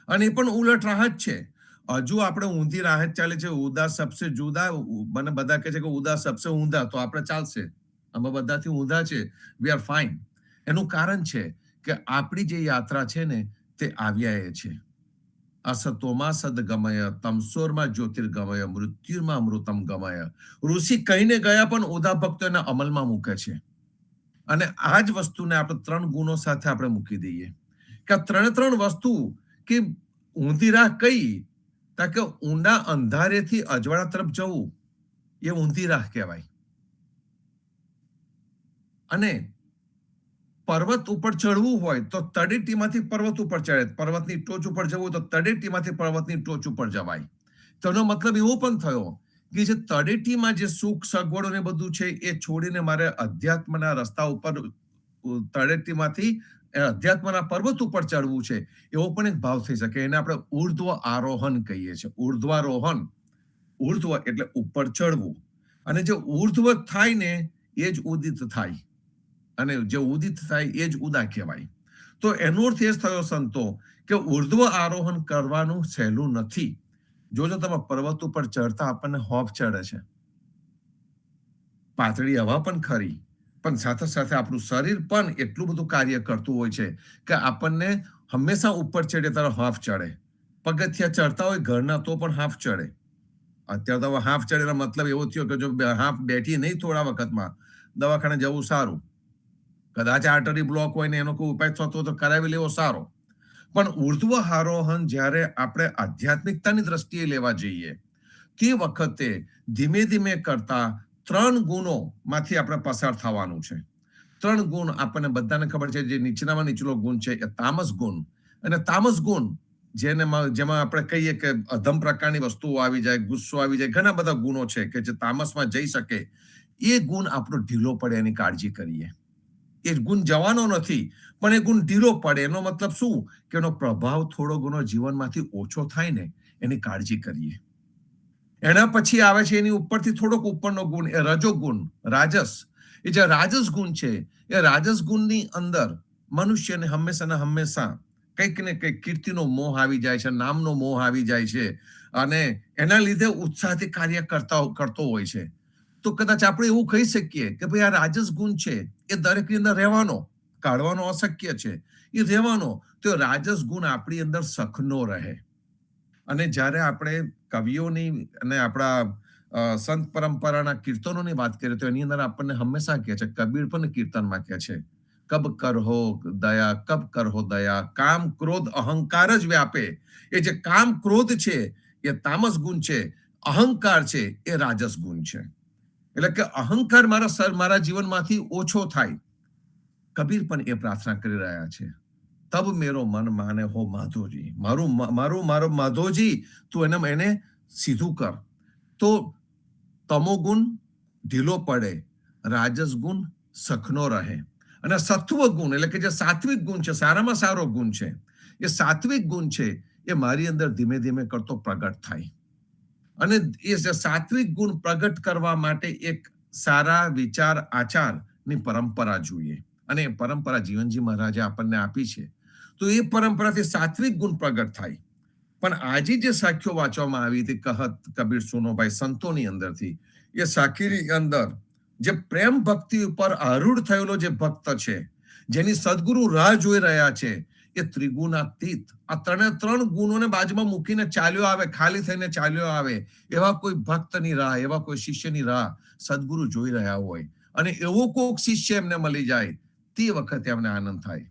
અને એ પણ ઉલટ રાહ જ છે. હજુ આપણે ઊંધી રાહ જ ચાલે છે. ઉદા સબસે જુદા, મને બધા કહે છે કે ઉદા સબસે ઊંધા, તો આપણે ચાલશે. અમે બધાથી ઊંધા છે, વી આર ફાઇન. એનું કારણ છે કે આપણી જે યાત્રા છે ને, તે આવ્યા છે. અસતોમાં સદગમય, તમસોરમાં જ્યોતિર્ગમય, મૃત્યુમાં અમૃતમ ગમય. ઋષિ કહીને ગયા પણ ઉદા ભક્તો એને અમલમાં મૂકે છે. અને આ જ વસ્તુને આપણે 3 ગુણો સાથે આપણે મૂકી દઈએ કે આ 3 વસ્તુ કે ઊંધી રાહ કઈ, તાકે ઊંડા અંધારેથી અજવાળા તરફ જવું, એ ઊંધી રાહ કહેવાય. અને પર્વત ઉપર ચડવું હોય તો તળેટીમાંથી પર્વત ઉપર ચડે, પર્વતની ટોચ ઉપર જવું તો તળેટીમાંથી પર્વતની ટોચ ઉપર જવાય. તેનો મતલબ એવો પણ થયો કે જે તળેટીમાં જે સુખ સગવડો ને બધું છે, એ છોડીને મારે અધ્યાત્મના રસ્તા ઉપર તળેટીમાંથી અધ્યાત્મના પર્વત ઉપર ચડવું છે, એવો પણ એક ભાવ થઈ શકે. એને આપણે ઉર્ધ્વ આરોહણ કહીએ છીએ. ઉર્ધ્વારોહણ, ઉર્ધ્વ એટલે ઉપર ચડવું, અને જે ઉર્ધ્વ થાય ને એ જ ઉદિત થાય, અને જે ઉદિત થાય એ જ ઉદા કહેવાય. તો એનો અર્થ એ જ થયો સંતો કે ઉર્ધ્વ આરોહણ કરવાનું સહેલું નથી. જોજો તમે પર્વત ઉપર ચડતા આપણને હોફ ચડે છે, પાતળી હવા પણ ખરી, પણ સાથે સાથે આપણું શરીર પણ એટલું બધું કાર્ય કરતું હોય છે કે આપણને હંમેશા ઉપર ચડે ત્યારે હાફ ચડે. પગથિયા ચડતા હોય ઘરના તો પણ હાફ ચડે. અત્યારે તો હાફ ચડેનો મતલબ એવો થયો કે જો હાફ બેઠી નહીં થોડા વખતમાં, દવાખાને જવું સારું. કદાચ આર્ટરી બ્લોક હોય ને એનો કોઈ ઉપાય થતો તો કરાવી લેવો સારો. પણ ઉર્ધ્વ આરોહણ જ્યારે આપણે આધ્યાત્મિકતાની દ્રષ્ટિએ લેવા જઈએ, તે વખતે ધીમે ધીમે કરતા 3 ગુણોમાંથી આપણે પસાર થવાનું છે. 3 ગુણ આપણને બધાને ખબર છે. જે નીચલામાં નીચલો ગુણ છે એ તામસ ગુણ. અને તામસ ગુણ જેમાં આપણે કહીએ કે અધમ પ્રકારની વસ્તુઓ આવી જાય, ગુસ્સો આવી જાય, ઘણા બધા ગુણો છે કે જે તામસમાં જઈ શકે. એ ગુણ આપણો ઢીલો પડે એની કાળજી કરીએ. એ ગુણ જવાનો નથી, પણ એ ગુણ ઢીલો પડે એનો મતલબ શું કે એનો પ્રભાવ થોડો ઘણો જીવનમાંથી ઓછો થાય ને, એની કાળજી કરીએ. એના પછી આવે છે એની ઉપરથી થોડોક ઉપરનો ગુણ, એ રજોગુણ, રાજસ. એ જે રાજસ ગુણ છે, એ રાજસ ગુણની અંદર મનુષ્યને હંમેશા ને હંમેશા કંઈક ને કંઈક કીર્તિનો મોહ આવી જાય છે, નામનો મોહ આવી જાય છે, અને એના લીધે ઉત્સાહથી કાર્ય કરતો હોય છે. તો કદાચ આપણે એવું કહી શકીએ કે ભાઈ આ રાજસ ગુણ છે એ દરેકની અંદર રહેવાનો, કાઢવાનો અશક્ય છે. એ રહેવાનો, તો રાજસ ગુણ આપણી અંદર સખનો રહે. અને જ્યારે આપણે કવિઓની અને આપણા સંત પરંપરાના કીર્તનોની વાત કરીએ તો એની અંદર આપણને હંમેશા કહે છે, કબીર પણ કીર્તનમાં કહે છે, કબ કરહો દયા, કબ કરહો દયા, કામ ક્રોધ અહંકાર જ વ્યાપે. એ જે કામ ક્રોધ છે એ તામસ ગુણ છે, અહંકાર છે એ રાજસ ગુણ છે. એટલે કે અહંકાર મારા જીવનમાંથી ઓછો થાય. કબીર પણ એ પ્રાર્થના કરી રહ્યા છે, તબ મેરો મન માને હો માધોજી. મારો માધોજી તું એને સીધું કર. તો તમો ગુણ ઢીલો પડે, રાજસ ગુણ સખનો રહે, અને સત્વ ગુણ એટલે કે જે સાત્વિક ગુણ છે, સારામાં સારો ગુણ છે, એ સાત્વિક ગુણ છે એ મારી અંદર ધીમે ધીમે કરતો પ્રગટ થાય. અને એ જે સાત્વિક ગુણ પ્રગટ કરવા માટે એક સારા વિચાર આચારની પરંપરા જોઈએ, અને એ પરંપરા જીવનજી મહારાજે આપણને આપી છે. તો એ પરંપરાથી સાત્વિક ગુણ પ્રગટ થાય. પણ આજે જે સાખ્યો વાંચવામાં આવી હતી, કહત કબીર સુનો ભાઈ, સંતોની અંદરથી, એ સાખીની અંદર જે પ્રેમ ભક્તિ ઉપર આરૂઢ થયેલો જે ભક્ત છે, જેની સદગુરુ રાહ જોઈ રહ્યા છે, એ ત્રિગુણાતીત આ ત્રણ ગુણોને બાજુમાં મૂકીને ચાલ્યો આવે, ખાલી થઈને ચાલ્યો આવે, એવા કોઈ ભક્તની રાહ, એવા કોઈ શિષ્યની રાહ સદગુરુ જોઈ રહ્યા હોય, અને એવો કોઈક શિષ્ય એમને મળી જાય, તે વખતે એમને આનંદ થાય.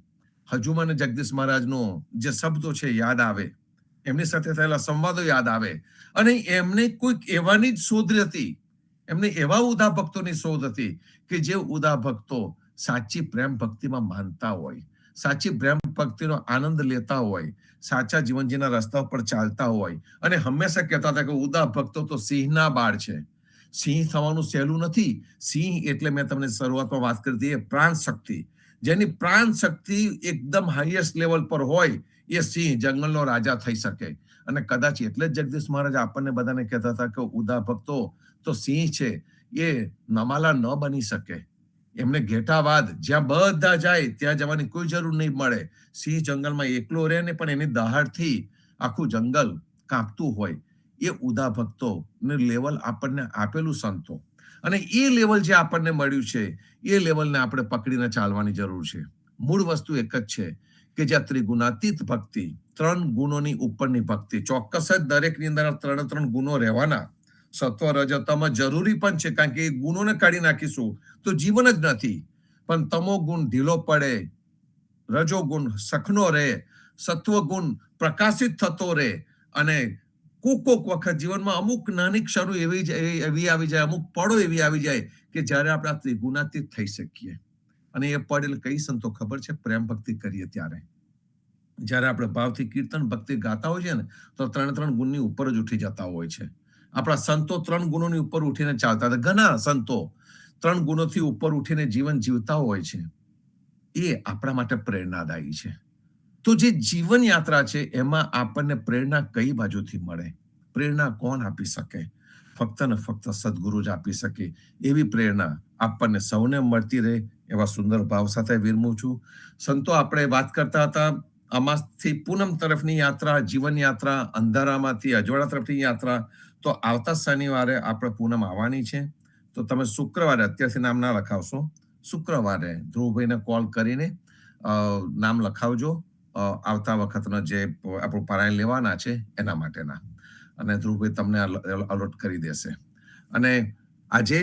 હજુ મને જગદીશ મહારાજનો જે શબ્દો છે યાદ આવે, એમની સાથે થયેલા સંવાદો યાદ આવે, અને એમને કોઈક એવાની જ શોધ હતી, એમને એવા ઉદા ભક્તોની શોધ હતી કે જે ઉદા ભક્તો સાચી પ્રેમ ભક્તિમાં માનતા હોય, સાચી પ્રેમ ભક્તિનો આનંદ લેતા હોય, સાચા જીવનજીના રસ્તા પર ચાલતા હોય, અને હંમેશા કહેતા હતા કે ઉદા ભક્તો તો સિંહના બાળ છે. સિંહ થવાનું સહેલું નથી. સિંહ એટલે મેં તમને શરૂઆતમાં વાત કરી હતી, એ પ્રાણ શક્તિ, જેની પ્રાણ શક્તિ એકદમ હાઈએસ્ટ લેવલ પર હોય, એ સિંહ જંગલનો રાજા થઈ શકે. અને કદાચ એટલે જ જગદીશ મહારાજ આપણને બધાને કહેતા હતા કે ઉદા ભક્તો તો સિંહ છે, એ નમાલા ન બની શકે. એમને ઘેટાવાદ, જ્યાં બધા જાય ત્યાં જવાની કોઈ જરૂર નહીં મળે. સિંહ જંગલમાં એકલો રહે ને પણ એની દહાડથી આખું જંગલ કાંપતું હોય. એ ઉદા ભક્તો ને લેવલ આપણને આપેલું સંતો, અને એ લેવલ જે આપણને મળ્યું છે, એ લેવલને આપણે પકડીને ચાલવાની જરૂર છે. મૂળ વસ્તુ એક જ છે કે જ્યાં ત્રિગુણાતીત ભક્તિ, ત્રણ ગુણોની ઉપરની ભક્તિ, ચોક્કસ જ દરેકની અંદર ત્રણ ગુણો રહેવાના. સત્વ રજ તમ જરૂરી પણ છે, કારણ કે એ ગુણોને કાઢી નાખીશું તો જીવન જ નથી. પણ તમો ગુણ ઢીલો પડે, રજો ગુણ સખનો રહે, સત્વ ગુણ પ્રકાશિત થતો રહે, અને કોક વખત જીવનમાં અમુક નાની ક્ષણો એવી આવી જાય, અમુક પળો એવી આવી જાય કે જ્યારે આપણે ત્રિગુણાતીત થઈ શકીએ. અને એ પળ એટલે કઈ સંતો ખબર છે? પ્રેમ ભક્તિ કરીએ ત્યારે. જ્યારે આપણે ભાવથી કીર્તન ભક્તિ ગાતા હોય છે ને, તો ત્રણ ગુણની ઉપર જ ઉઠી જતા હોય છે. આપણા સંતો 3 ગુણોની ઉપર ઉઠીને ચાલતા હતા. ઘણા સંતો 3 ગુણોથી ઉપર ઉઠીને જીવન જીવતા હોય છે. એ આપણા માટે પ્રેરણાદાયી છે. તો જે જીવન યાત્રા છે એમાં આપણને પ્રેરણા કઈ બાજુથી મળે? પ્રેરણા કોણ આપી શકે? ફક્ત ને ફક્ત સદગુરુ જ આપી શકે. એવી પ્રેરણા આપણને સૌને મળતી રહે એવા સુંદર ભાવ સાથે વિરમું છું. સંતો આપણે વાત કરતા હતા અમાસથી પૂનમ તરફની યાત્રા, જીવન યાત્રા, અંધારામાંથી અજવાળા તરફની યાત્રા. તો આવતા શનિવારે આપણે પૂનમ આવવાની છે. તો તમે શુક્રવારે, અત્યારથી નામ ના લખાવશો, શુક્રવારે ધ્રુવભાઈને કોલ કરીને નામ લખાવજો. આવતા વખતનો જે આપણું પારાયણ લેવાના છે એના માટેના, અને ધ્રુવભાઈ તમને અલોટ કરી દેશે. અને આજે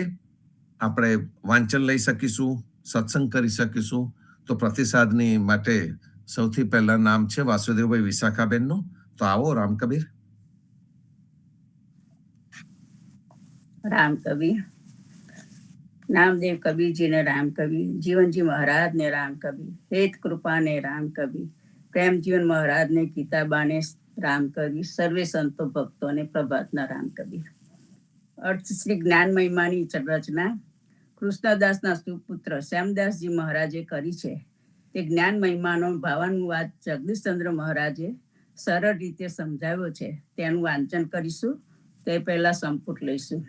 આપણે વાંચન લઈ શકીશું, સત્સંગ કરી શકીશું. તો પ્રતિસાદની માટે સૌથી પહેલા નામ છે વાસુદેવભાઈ વિશાખાબેનનું. તો આવો રામકબીર. રામ કબીર. નામદેવ કબીરજી ને રામ કબીર, જીવનજી મહારાજ ને રામ કબીર, હેત કૃપા ને રામ કબીર, પ્રેમ જીવન મહારાજ ને ગીતાબાને રામ કબીર, સર્વે સંતો ભક્તો ને પ્રભાતના રામ કબીર. અર્થ શ્રી જ્ઞાન મહિમાની રચના કૃષ્ણદાસના સુપુત્ર શ્યામદાસજી મહારાજે કરી છે. તે જ્ઞાન મહિમાનો ભાવાનુવાદ જગદીશચંદ્ર મહારાજે સરળ રીતે સમજાવ્યો છે. તેનું વાંચન કરીશું. તે પહેલા સંપુટ લઈશું.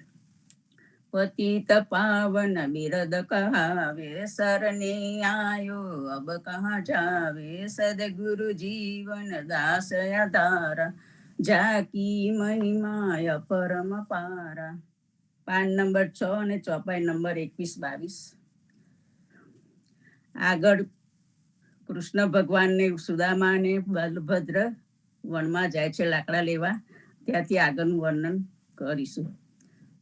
પતિત પાવન બિરદ કહાવે, સરને આયો અબ કહા જાવે, સદગુરુ જીવન દાસ આધારા, જાકી મહિમાય પરમ પારા. પાન નંબર 6 અને ચોપાઈ નંબર 21-22. આગળ કૃષ્ણ ભગવાનને સુદામા અને બલભદ્ર વનમાં જાય છે લાકડા લેવા, ત્યાંથી આગળનું વર્ણન કરીશું.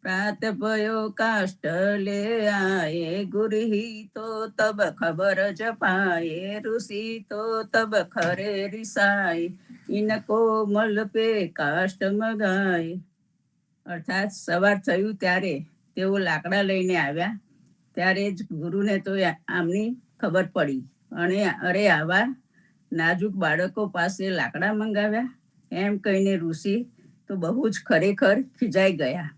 પ્રાત ભયો કાષ્ટ લે આયે, ગુરહી તો તબ ખબર જ પાયે, ઋષિ તો તબ ખરે રિસાય, ઇनको મલ પે કાષ્ટ મગાય. અર્થાત સવાર થયું ત્યારે તેઓ લાકડા લઈને આવ્યા, ત્યારે જ ગુરુને તો આમની ખબર પડી અને અરે આવા નાજુક બાળકો પાસે લાકડા મંગાવ્યા એમ કહીને ઋષિ તો બહુ જ ખરેખર ખીજાઈ ગયા.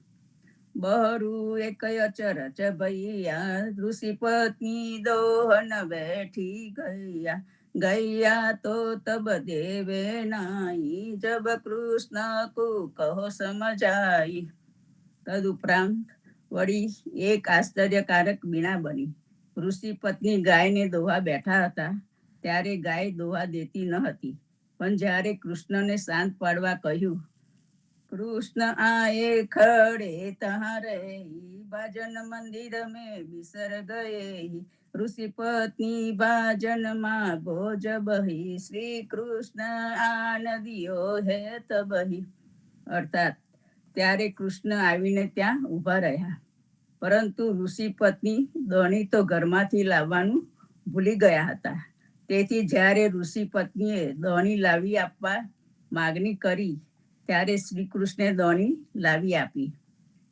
બહરું એક અચરજ ભૈયા, ઋષિ પત્ની દોહન બેઠી ગયા, ગૈયા તો તબ દેવે નાઈ, જબ કૃષ્ણ કો કહો સમજાઈ. તદુપરાંત વળી એક આશ્ચર્યકારક બીણા બની. ઋષિ પત્ની ગાયને દોવા બેઠા હતા ત્યારે ગાય દોવા દેતી ન હતી, પણ જ્યારે કૃષ્ણને શાંત પાડવા કહ્યું, કૃષ્ણ આયે ખડે તહારે, ભજન મંદિર મેં બિસર ગયે, ઋષિ પત્ની ભાજન માં ગોજ બહી, શ્રી કૃષ્ણ આન દિયો હે તબહી. અર્થાત ત્યારે કૃષ્ણ આવીને ત્યાં ઊભા રહ્યા, પરંતુ ઋષિ પત્ની દોણી તો ઘરમાંથી લાવવાનું ભૂલી ગયા હતા. તેથી જ્યારે ઋષિ પત્નીએ દોણી લાવી આપવા માગણી કરી ત્યારે શ્રી કૃષ્ણે દોણી લાવી આપી.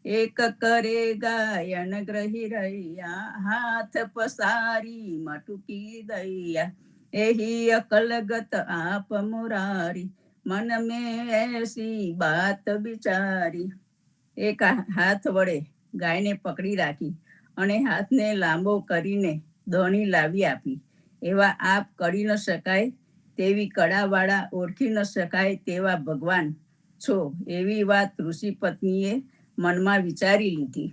એક કરે ગાયન ગ્રહી રહ્યા, હાથ પસારી મટુકી દૈયા, એહી અકલગત આપ મુરારી, મન મેં એસી બાત વિચારી. એક હાથ વડે ગાયને પકડી રાખી અને હાથને લાંબો કરીને દોણી લાવી આપી. એવા આપ કરી ન શકાય તેવી કળાવાળા, ઓળખી ન શકાય તેવા ભગવાન છો, એવી વાત ઋષિ પત્નીએ મનમાં વિચારી લીધી.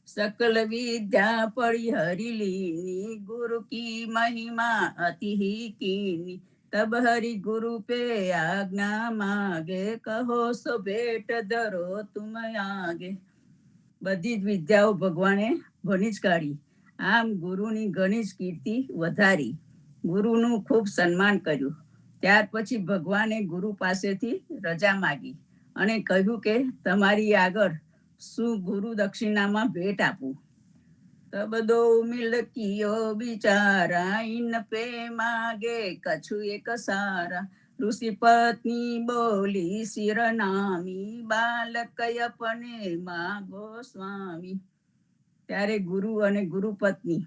સકલ વિદ્યા પડી હરી લીની, ગુરુ કી મહિમા અતિ કીની, તબ હરિ ગુરુ પે આજ્ઞા માગે, કહો સો ભેટ ધરો તુમ આગે. બધી જ વિદ્યાઓ ભગવાને ભણી જ કાઢી, આમ ગુરુની ઘણી જ કીર્તિ વધારી, ગુરુનું ખૂબ સન્માન કર્યું. ત્યાર પછી ભગવાને ગુરુ પાસેથી રજા માગી અને કહ્યું કે તમારી આગળ શું ગુરુ દક્ષિણામાં ભેટ આપું. તબ દો મિલકીઓ બિચારા, ઇન પે માગે કછું એક સારા, ઋષિ પત્ની બોલી શિરનામી, બાલક અપને માગો સ્વામી. ત્યારે ગુરુ અને ગુરુ પત્ની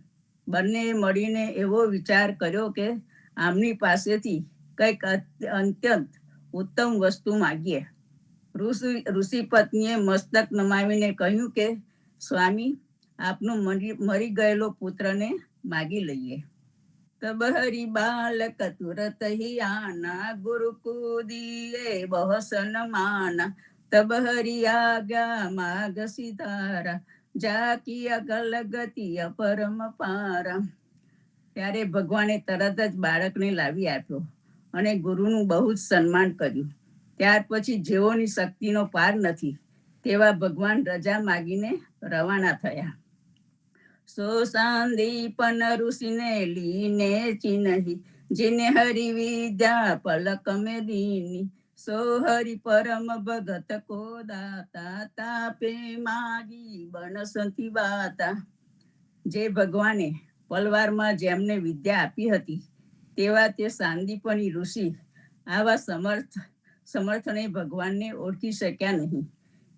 બંને મળીને એવો વિચાર કર્યો કે આમની પાસેથી કંઈક અત્યંત ઉત્તમ વસ્તુ માગીએ. ઋષિ પત્નીએ મસ્તક નમાવીને કહ્યું કે સ્વામી, આપનો મરી ગયેલો પુત્રને માગી લઈએ. તબ હરિ બાલક તુરત હી આના, ગુરુ કુદીએ બહુ સન્માના, તબ હરિ આજ્ઞા માગ સિધારા, જાકી અગલ ગતિ પરમ પારા. ત્યારે ભગવાને તરત જ બાળકને લાવી આપ્યો અને ગુરુનું બહુ જ સન્માન કર્યું. ત્યાર પછી જેઓની શક્તિનો પાર નથી તેવા ભગવાન રજા માગીને રવાના થયા. સો સાંદીપન ઋષિને લીને ચિન્હી, जिन्हें हरि विद्या पलक में दीनी, सो हरि परम भगत को दाता, तापे मागी बनसंती बाता. જે ભગવાને પલવારમાં જેમને વિદ્યા આપી હતી તેવા તે સાંદીપની ઋષિ આવા સમર્થને ભગવાનને ઓળખી શક્યા નહીં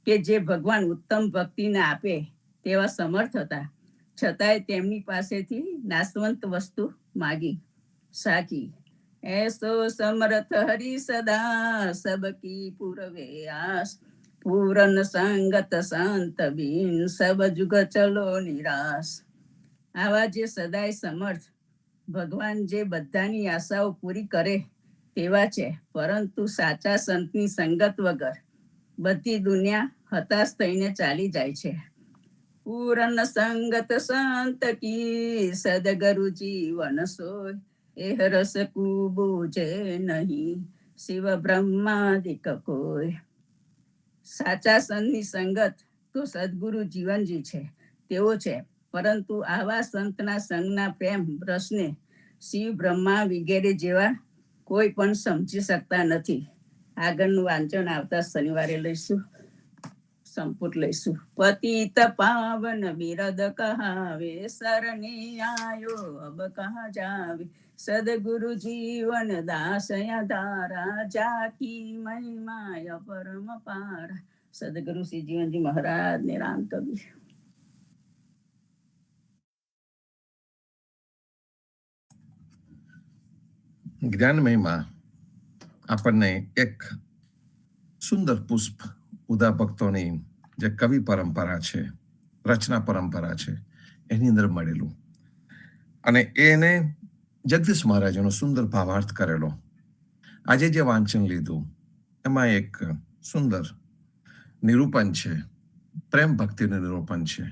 કે જે ભગવાન ઉત્તમ ભક્તિને આપે તેવા સમર્થ હતા, છતાંય તેમની પાસેથી નાશવંત વસ્તુ માગી સાકી. એસો સમર્થ હરિ સદા સબકી પૂરવે આસ, પૂરન સંગત સંત બીન સબ જુગ ચલો નિરાશ. આવા જે સદાય સમર્થ ભગવાન જે બધાની આશાઓ પૂરી કરે તેવા છે, પરંતુ સાચા સંતની સંગત વગર બધી દુનિયા હતાશ થઈને ચાલી જાય છે. પૂરન સંગત સંત કી સદગરુ જીવન સોય, એહ રસ કુબુજે નહીં શિવ બ્રહ્માદિક કોઈ. સાચા સંતની સંગત તો સદગુરુ જીવનજી છે તેવો છે, પરંતુ આવા સંતના સંગના પ્રેમ રસને શિવ બ્રહ્મા વગેરે જેવા કોઈ પણ સમજી શકતા નથી. આગળનું વાંચન આવતા શનિવારે લઈશું, સંપુટ લઈશું. પતિત પાવન બિરદ કહાવે, સરને આયો અબ કહા જાવે, સદગુરુ જીવન દાસયા ધારા, જાકી મહિમાય પરમ પારા. સદગુરુ શ્રી જીવનજી મહારાજ ને રામ કબીર. જ્ઞાનમયમાં આપણને એક સુંદર પુષ્પ ઉદા ભક્તોની જે કવિ પરંપરા છે, રચના પરંપરા છે, એની અંદર મળેલું, અને એને જગદીશ મહારાજનો સુંદર ભાવાર્થ કરેલો. આજે જે વાંચન લીધું એમાં એક સુંદર નિરૂપણ છે, પ્રેમ ભક્તિનું નિરૂપણ છે.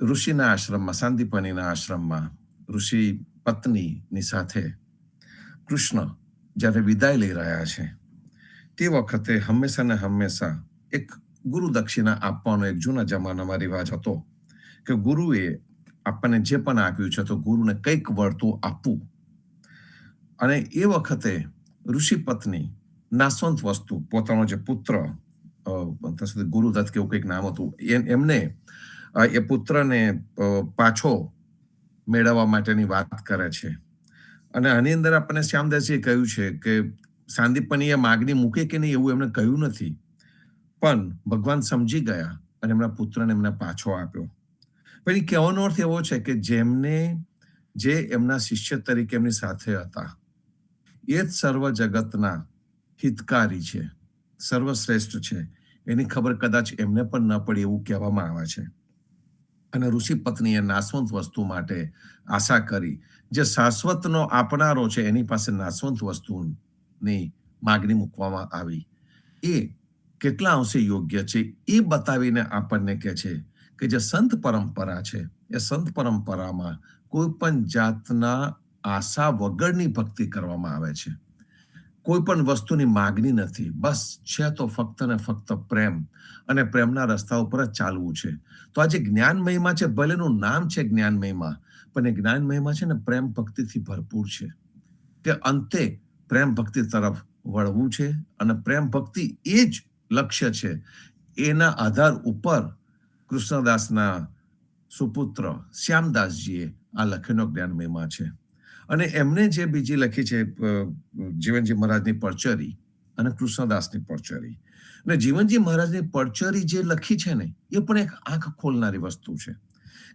ઋષિના આશ્રમમાં, સાંદીપનીના આશ્રમમાં ઋષિ પત્નીની સાથે કૃષ્ણ જ્યારે વિદાય લઈ રહ્યા છે તે વખતે હંમેશા ને હંમેશા એક ગુરુ દક્ષિણા આપવાનો એક જૂના જમાનામાં રિવાજ હતો કે ગુરુએ આપણને જે પણ આપ્યું છે તો ગુરુને કંઈક વળતું આપવું. અને એ વખતે ઋષિ પત્ની નાશવંત વસ્તુ, પોતાનો જે પુત્ર, ગુરુદત્ત કે એવું કંઈક નામ હતું, એમને એ પુત્રને પાછો મેળવવા માટેની વાત કરે છે. અને આની અંદર આપણને શ્યામદાસજીએ કહ્યું છે કે સાંદીપનીએ માગણી મૂકે કે નહીં એવું એમને કહ્યું નથી, પણ ભગવાન સમજી ગયા અને એમના પુત્રને એમને પાછો આપ્યો. પણ એ કહેવાનો અર્થ એવો છે કે જે એમના શિષ્ય તરીકે એમની સાથે હતા એ જ સર્વ જગતના હિતકારી છે, સર્વશ્રેષ્ઠ છે, એની ખબર કદાચ એમને પણ ન પડી એવું કહેવામાં આવે છે. અને ઋષિ પત્નીએ નાશવંત વસ્તુ માટે આશા કરી. જે શાશ્વતનો આપનારો છે એની પાસે નાશવંત વસ્તુની માગણી મૂકવામાં આવી. એ કેટલા અંશે યોગ્ય છે એ બતાવીને આપણને કહે છે કે જે સંત પરંપરા છે એ સંત પરંપરામાં કોઈ પણ જાતના આશા વગરની ભક્તિ કરવામાં આવે છે. કોઈ પણ વસ્તુની માગણી નથી, બસ છે તો ફક્ત ને ફક્ત પ્રેમ, અને પ્રેમના રસ્તા ઉપર જ ચાલવું છે. તો આ જે જ્ઞાન મહિમા છે, ભલેનું નામ છે જ્ઞાન મહિમા, પણ એ જ્ઞાન મહિમા છે ને પ્રેમ ભક્તિથી ભરપૂર છે. કે અંતે પ્રેમ ભક્તિ તરફ વળવું છે, અને પ્રેમ ભક્તિ એ જ લક્ષ્ય છે. એના આધાર ઉપર કૃષ્ણદાસના સુપુત્ર શ્યામદાસજીએ આ લખેલો જ્ઞાન મહિમા છે. અને એમને જે બીજી લખી છે જીવનજી મહારાજની પરચરી અને કૃષ્ણદાસની પરચરી. અને જીવનજી મહારાજની પરચરી જે લખી છે ને એ પણ એક આંખ ખોલનારી વસ્તુ છે.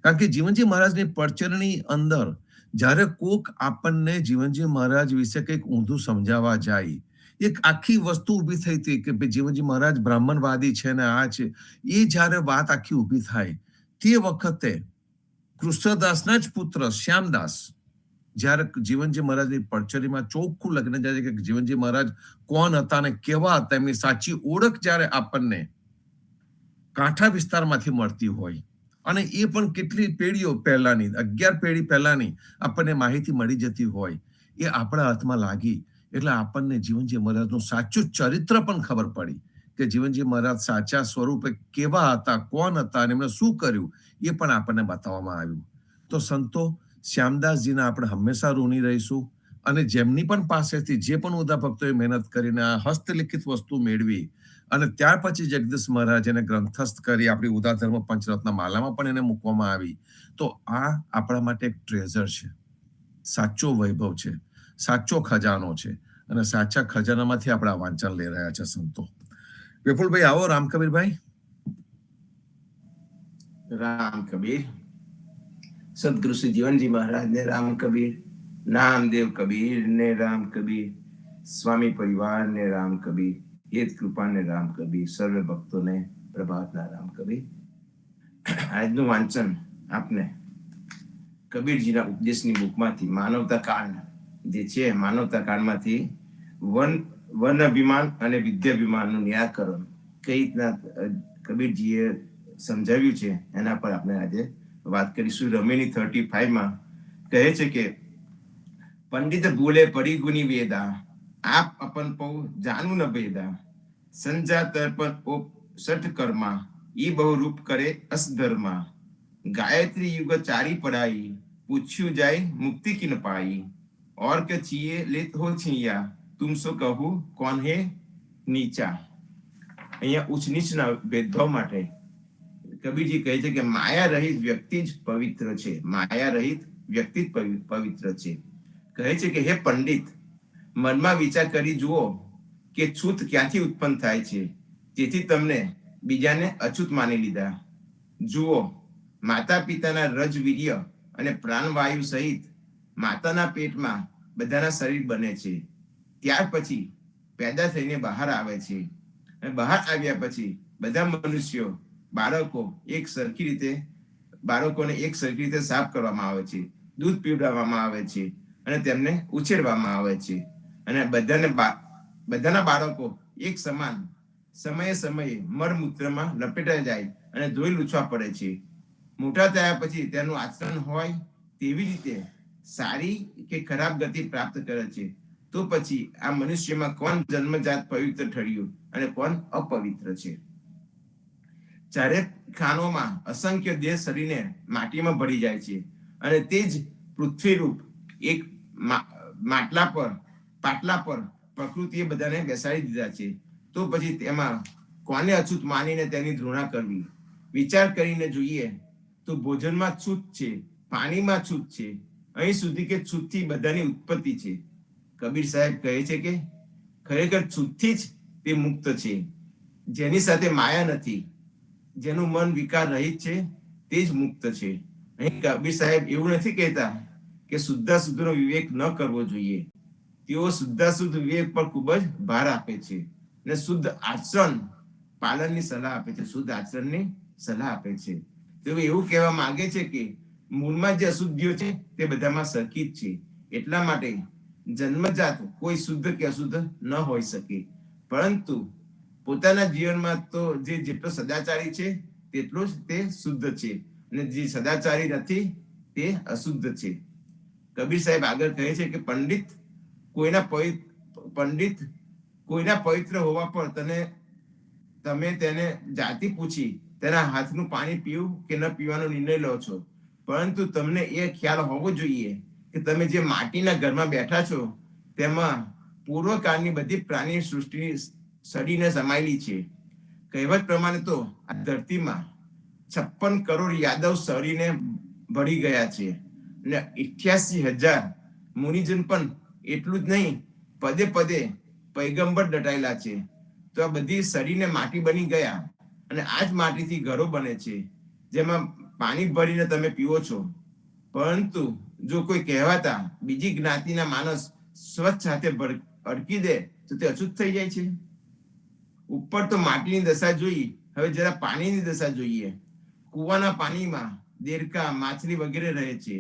કારણ કે જીવનજી મહારાજની પરચરની અંદર જ્યારે કોક આપણને જીવનજી મહારાજ વિશે કંઈક ઊંધું સમજાવવા જાય, એક આખી વસ્તુ ઊભી થઈ હતી કે ભાઈ જીવનજી મહારાજ બ્રાહ્મણવાદી છે ને આ છે, એ જ્યારે વાત આખી ઊભી થાય તે વખતે કૃષ્ણદાસના જ પુત્ર શ્યામદાસ જ્યારે જીવનજી મહારાજની પરચરીમાં ચોખ્ખું લખીને જાય છે કે જીવનજી મહારાજ કોણ હતા અને કેવા હતા, એમની સાચી ઓળખ જ્યારે આપણને કાંઠા વિસ્તારમાંથી મળતી હોય, અને એ પણ કેટલી પેઢીઓ પહેલાની, 11 પેઢી પહેલાની આપણને માહિતી મળી જતી હોય, એ આપણા હાથમાં લાગી એટલે આપણને જીવનજી મહારાજનું સાચું ચરિત્ર પણ ખબર પડી કે જીવનજી મહારાજ સાચા સ્વરૂપે કેવા હતા, કોણ હતા અને એમણે શું કર્યું એ પણ આપણને બતાવવામાં આવ્યું. તો સંતો શ્યામદાસજીના આપણે હંમેશા ઋણી રહીશું. અને જેમની પણ પાસેથી જે પણ ઉદા ભક્તોએ મહેનત કરીને આ હસ્તલિખિત વસ્તુ મેળવી અને ત્યાર પછી જગદીશ મહારાજ એને ગ્રંથસ્થ કરી આપણી ઉદા ધર્મ પંચરત્ન માલામાં પણ એને મૂકવામાં આવી. તો આ આપણા માટે એક ટ્રેઝર છે, સાચો વૈભવ છે, સાચો ખજાનો છે, અને સાચા ખજાનામાંથી આપણે આ વાંચન લઈ રહ્યા છે સંતો. વિપુલભાઈ આવો. રામકબીરભાઈ. રામ કબીર. સદગુરુ શ્રી જીવનજી મહારાજ ને રામ કબીર, નામદેવ કબીર ને રામ કબીર, સ્વામી પરિવાર ને રામ કબીર, હેત કૃપા ને રામ કબીર, સર્વે ભક્તોને પ્રભાતના રામ કબીર. આજનું વાંચન આપને કબીરજીના ઉપદેશની બુકમાંથી માનવતા કાંડ જે છે, માનવતા કાંડમાંથી વર્ણ અભિમાન અને વિદ્યાભિમાનનું નિરાકરણ કઈ રીતના કબીરજીએ સમજાવ્યું છે એના પર આપણે આજે વાત કરીશું. રમેની 35 કહે છે કે પંડિત ભૂલે પડી ગુની વેદા, આપ અપન પૌ જાનું ન ભેદા, સંજા તર્પણ ઓપ સઠ કર્મા, ઈ બહુ રૂપ કરે અસધર્મા, ગાયત્રી યુગ ચારી પડાઈ, પૂછ્યું જાય મુક્તિ કિન પાઈ, और के चिए लेत हो छिया, तुम सो कहू કોણ હે નીચા. અહીંયા ઉચ્ચ નીચના ભેદભાવ માટે કબીરજી કહે છે કે માયા રહિત વ્યક્તિ જ પવિત્ર છે. માયા રહિત વ્યક્તિ જ પવિત્ર છે. કહે છે કે હે પંડિત, મનમાં વિચાર કરી જુઓ કે છૂત ક્યાંથી ઉત્પન્ન થાય છે, જેથી તમને બીજાને અછૂત માની લીધા. જુઓ, માતા પિતાના રજવીર્ય અને પ્રાણવાયુ સહિત માતાના પેટમાં બધાના શરીર બને છે. ત્યાર પછી પેદા થઈને બહાર આવે છે અને બહાર આવ્યા પછી બધા મનુષ્યો બાળકોને એક સરખી રીતે સાફ કરવામાં આવે છે, દૂધ પીવડાવવામાં આવે છે અને તેમને ઉછેરવામાં આવે છે. અને બધાના બાળકો એક સમાન સમયે મળમૂત્રમાં લપેટાઈ જાય અને ધોઈ લૂછવા પડે છે. મોટા થયા પછી તેનું આચરણ હોય તેવી રીતે સારી કે ખરાબ ગતિ પ્રાપ્ત કરે છે. તો પછી આ મનુષ્યમાં કોણ જન્મજાત પવિત્ર ઠર્યું અને કોણ અપવિત્ર છે? ચારે ખાનોમાં અસંખ્ય દેહ શરીરને માટીમાં ભરી જાય છે અને તે જ પૃથ્વીરૂપ એક પાટલા પર પ્રકૃતિએ બધાને બેસાડી દીધા છે. તો પછી તેમાં કોને અછૂત માનીને તેની ધૃણા કરવી? વિચાર કરીને જોઈએ તો ભોજનમાં છૂત છે, પાણીમાં છૂત છે, અહીં સુધી કે છૂતથી બધાની ઉત્પત્તિ છે. કબીર સાહેબ કહે છે કે ખરેખર છૂતથી જ તે મુક્ત છે. જેની સાથે માયા નથી, જેનું મન વિકાર રહિત છે, તે જ મુક્ત છે. અહીં કબીર સાહેબ એવું નથી કહેતા કે શુદ્ધાશુદ્ધનો વિવેક ન કરવો જોઈએ. તેઓ શુદ્ધાશુદ્ધ વિવેક પર ખૂબ જ ભાર આપે છે અને શુદ્ધ આચરણ પાલનની સલાહ આપે છે. શુદ્ધ આચરણની સલાહ આપે છે. તેઓ એવું કહેવા માંગે છે કે મૂળમાં જે અશુદ્ધિઓ છે તે બધામાં સરખી જ છે. એટલા માટે જન્મજાત કોઈ શુદ્ધ કે અશુદ્ધ ન હોઈ શકે, પરંતુ પોતાના જીવનમાં તો જેટલો સદાચારી છે તેટલો જ તે શુદ્ધ છે અને જે સદાચારી નથી તે અશુદ્ધ છે. કબીર સાહેબ આગળ કહે છે કે પંડિત કોઈના પવિત્ર હોવા પર તમે તેને જાતિ પૂછી તેના હાથનું પાણી પીવું કે ન પીવાનો નિર્ણય લો છો, પરંતુ તમને એ ખ્યાલ હોવો જોઈએ કે તમે જે માટીના ઘરમાં બેઠા છો તેમાં પૂર્વકાળની બધી પ્રાણી સૃષ્ટિ સડીને સમાયેલી છે. કહેવત પ્રમાણે તો આ ધરતીમાં 56 કરોડ યાદવ સડીને ભળી ગયા છે અને 88,000 મુનિજન પણ એટલું જ નહીં, પદે પદે પૈગંબર દટાયેલા છે. તો આ બધી સડીને માટી બની ગયા અને આ જ માટીથી ઘરો બને છે જેમાં પાણી ભરીને તમે પીવો છો. પરંતુ જો કોઈ કહેવાતા બીજી જ્ઞાતિના માણસ સ્વચ્છ હાથે અડકી દે તો તે અછૂત થઈ જાય છે. ઉપર તો માટીની દશા જોઈ, હવે જરા પાણીની દશા જોઈએ. કુવાના પાણીમાં દેરકા, માછલી વગેરે રહે છે.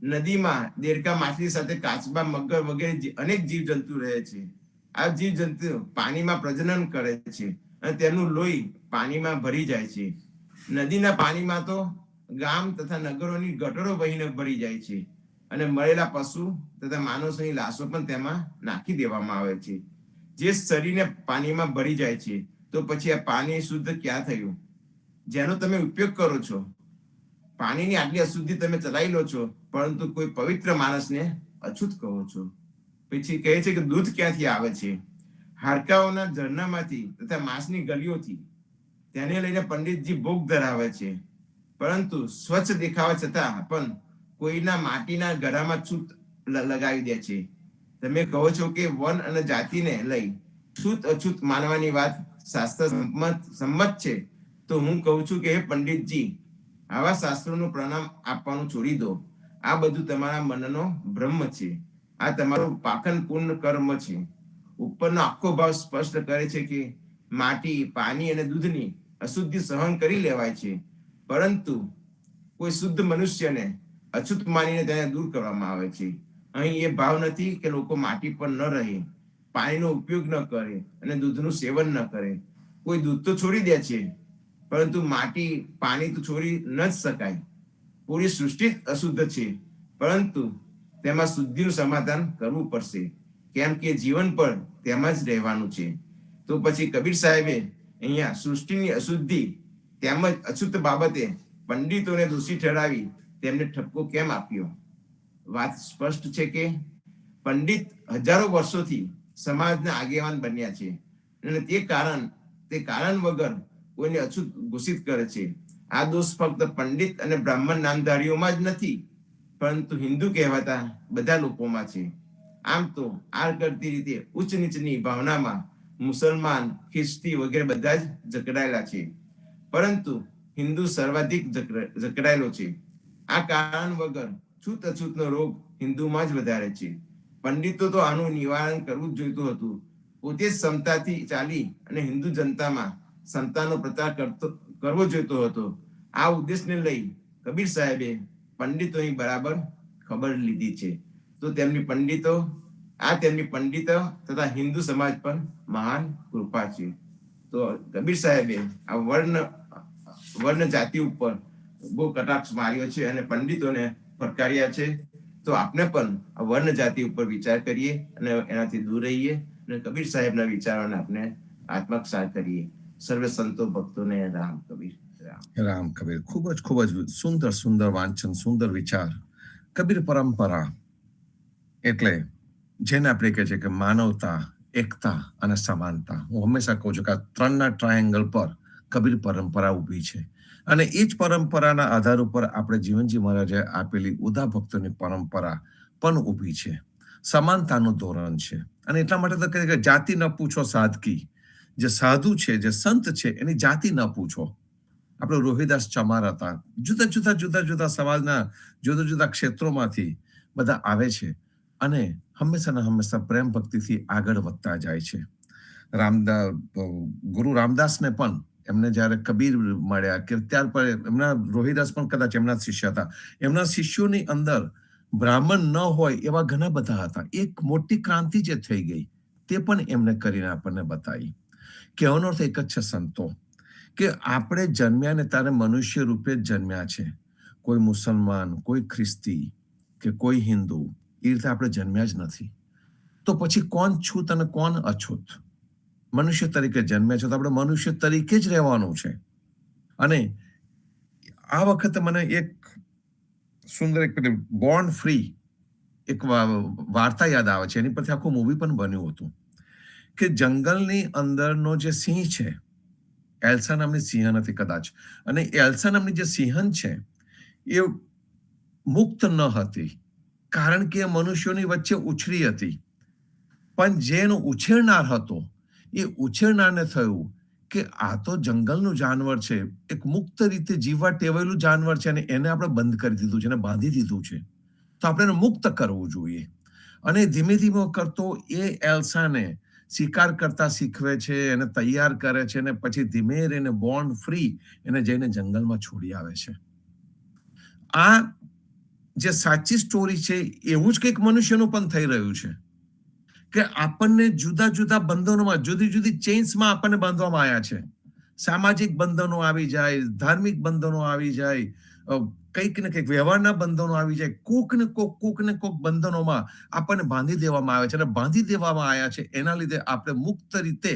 નદીમાં દેરકા માછલી સાથે કાચબા, મગર વગેરે અનેક જીવજંતુ રહે છે. આ જીવજંતુ પાણીમાં પ્રજનન કરે છે અને તેનું લોહી પાણીમાં ભરી જાય છે. નદીના પાણીમાં તો ગામ તથા નગરોની ગટરો વહીને ભરી જાય છે અને મળેલા પશુ તથા માણસોની લાશો પણ તેમાં નાખી દેવામાં આવે છે. જે શરીરને પાણીમાં ભરી જાય છે તો પછી આ પાણી શુદ્ધ ક્યાં થયું? જેનો તમે ઉપયોગ કરો છો, પાણીની આટલી અશુદ્ધિ તમે ચલાવી લો છો, પરંતુ કોઈ પવિત્ર માણસને અછૂત કહો છો. પછી કહે છે કે દૂધ ક્યાંથી આવે છે? હાડકાઓના ઝરણામાંથી તથા માંસની ગલીઓથી. તેને લઈને પંડિતજી ભોગ ધરાવે છે, પરંતુ સ્વચ્છ દેખાવા છતાં પણ કોઈના માટીના ગળામાં છૂત લગાવી દે છે. તમે કહો છો કે વન અને જાતિને લઈ છૂત અછૂત માનવાની વાત શાસ્ત્ર સંમત છે, તો હું કહું છું કે હે પંડિતજી, આવા શાસ્ત્રોનું પ્રણામ આપવાનું છોડી દો. આ બધું તમારા મનનો ભ્રમ છે. આ તમારું પાખન પૂર્ણ કર્મ છે. ઉપરનો આખો ભાવ સ્પષ્ટ કરે છે કે માટી, પાણી અને દૂધની અશુદ્ધિ સહન કરી લેવાય છે, પરંતુ કોઈ શુદ્ધ મનુષ્યને અછૂત માનીને તેને દૂર કરવામાં આવે છે. અહીં એ ભાવ નથી કે લોકો માટી પર ન રહે, પાણીનો ઉપયોગ ન કરે અને દૂધનું સેવન ન કરે. કોઈ દૂધ તો છોડી દે છે, પરંતુ માટી પાણી તો છોડી ન જ શકાય. પૂરી સૃષ્ટિ જ અશુદ્ધ છે, પરંતુ તેમાં શુદ્ધિનું સમાધાન કરવું પડશે, કેમ કે જીવન પર તેમાં જ રહેવાનું છે. તો પછી કબીર સાહેબે અહીંયા સૃષ્ટિની અશુદ્ધિ તેમજ અશુદ્ધ બાબતે પંડિતોને દોષી ઠરાવી તેમને ઠપકો કેમ આપ્યો? વાત સ્પષ્ટ છે કે પંડિત હજારો વર્ષોથી સમાજના આગેવાન બન્યા છે અને તે કારણ વગર કોઈને અછૂત ઘોષિત કરે છે. આ દોષ ફક્ત પંડિત અને બ્રાહ્મણ નામધારીઓમાં જ નથી, પરંતુ હિન્દુ કહેવાતા બધા લોકોમાં છે. આમ તો આ કરતી રીતે ઉચ્ચ નીચની ભાવનામાં મુસલમાન, ખ્રિસ્તી વગેરે બધા જ જકડાયેલા છે, પરંતુ હિન્દુ સર્વાધિક જકડાયેલો છે. આ કારણ વગર છૂત અછૂતનો રોગ હિન્દુમાં જ વધારે છે. પંડિતો તો આનું નિવારણ કરવું જ જોઈતું હતું. પોતે જ ક્ષમતાથી ચાલી અને હિન્દુ જનતામાં સંતાનો પ્રચાર કરવો જોઈતો હતો. આ ઉદ્દેશને લઈ કબીર સાહેબે પંડિતોની બરાબર ખબર લીધી છે. તો તેમની પંડિતો તથા હિન્દુ સમાજ પર મહાન કૃપા છે. તો કબીર સાહેબે આ વર્ણ જાતિ ઉપર બહુ કટાક્ષ માર્યો છે અને પંડિતોને ફટકાર્યા છે. તો આપણે પણ આ વર્ણ જાતિ ઉપર વિચાર કરીએ અને એનાથી દૂર રહીએ અને કબીર સાહેબના વિચારોને આપણે આત્મસાત કરીએ. સર્વે સંતો ભક્તોને રામ કબીર. રામ કબીર. ખૂબ જ સુંદર વાંચન, સુંદર વિચાર. કબીર પરંપરા એટલે જેને આપણે કહે છે કે માનવતા, એકતા અને સમાનતા. હું હંમેશા કહું છું કે આ ત્રણના ટ્રાયેંગલ પર કબીર પરંપરા ઊભી છે અને એ જ પરંપરાના આધાર ઉપર આપણે જીવનજી મહારાજે આપેલી ઉદા ભક્તોની પરંપરા પણ ઊભી છે. સમાનતાનું ધોરણ છે અને એટલા માટે તો કહે કે જાતિ ન પૂછો સાદકી. જે સાધુ છે, જે સંત છે, એની જાતિ ન પૂછો. આપણે રોહિદાસ ચમાર હતા, જુદા સમાજના જુદા ક્ષેત્રોમાંથી બધા આવે છે અને હંમેશા પ્રેમ ભક્તિથી આગળ વધતા જાય છે. ગુરુ રામદાસને પણ એમને જયારે કબીર મળ્યા કે ત્યાર પર એમના રોહિદાસ પણ કદાચ એમના શિષ્ય હતા. એમના શિષ્યોની અંદર બ્રાહ્મણ ન હોય એવા ઘણા બધા હતા. એક મોટી ક્રાંતિ જે થઈ ગઈ તે પણ એમને કરીને આપણને બતાવી. કહેવાનો અર્થ એક જ છે સંતો, કે આપણે જન્મ્યા ને ત્યારે મનુષ્ય રૂપે જ જન્મ્યા છે. કોઈ મુસલમાન, કોઈ ખ્રિસ્તી કે કોઈ હિન્દુ, એ રીતે આપણે જન્મ્યા જ નથી. તો પછી કોણ છૂત અને કોણ અછૂત? મનુષ્ય તરીકે જન્મ્યા છે તો આપણે મનુષ્ય તરીકે જ રહેવાનું છે. અને આ વખતે મને એક સુંદર બોર્ન ફ્રી એક વાર્તા યાદ આવે છે. એની પરથી આખું મૂવી પણ બન્યું હતું કે જંગલની અંદરનો જે સિંહ છે, એલ્સા નામની સિંહણ હતી કદાચ, અને એલ્સા નામની જે સિંહણ છે એ મુક્ત ન હતી, કારણ કે એ મનુષ્યોની વચ્ચે ઉછરી હતી. પણ જેનો ઉછેરનાર હતો એ ઉછેરનારને થયું કે આ તો જંગલનું જાનવર છે, એક મુક્ત રીતે જીવવા ટેવાયેલું જાનવર છે અને એને આપણે બંધ કરી દીધું છે અને બાંધી દીધું છે, તો આપણે એને મુક્ત કરવું જોઈએ. અને ધીમે કરતો એ એલ્સાને શિકાર કરતા શીખવે છે, એને તૈયાર કરે છે અને પછી ધીમે રહીને બોર્ન ફ્રી એને જઈને જંગલમાં છોડી આવે છે. આ જે સાચી સ્ટોરી છે એવું જ કંઈક મનુષ્યનું પણ થઈ રહ્યું છે કે આપણને જુદા બંધનોમાં, જુદી ચેઇન્સમાં આપણને બાંધવામાં આવ્યા છે. સામાજિક બંધનો આવી જાય, ધાર્મિક બંધનો આવી જાય, કંઈક ને કંઈક વ્યવહારના બંધનો આવી જાય, કોક ને કોક બંધનોમાં આપણને બાંધી દેવામાં આવે છે. અને બાંધી દેવામાં આવ્યા છે એના લીધે આપણે મુક્ત રીતે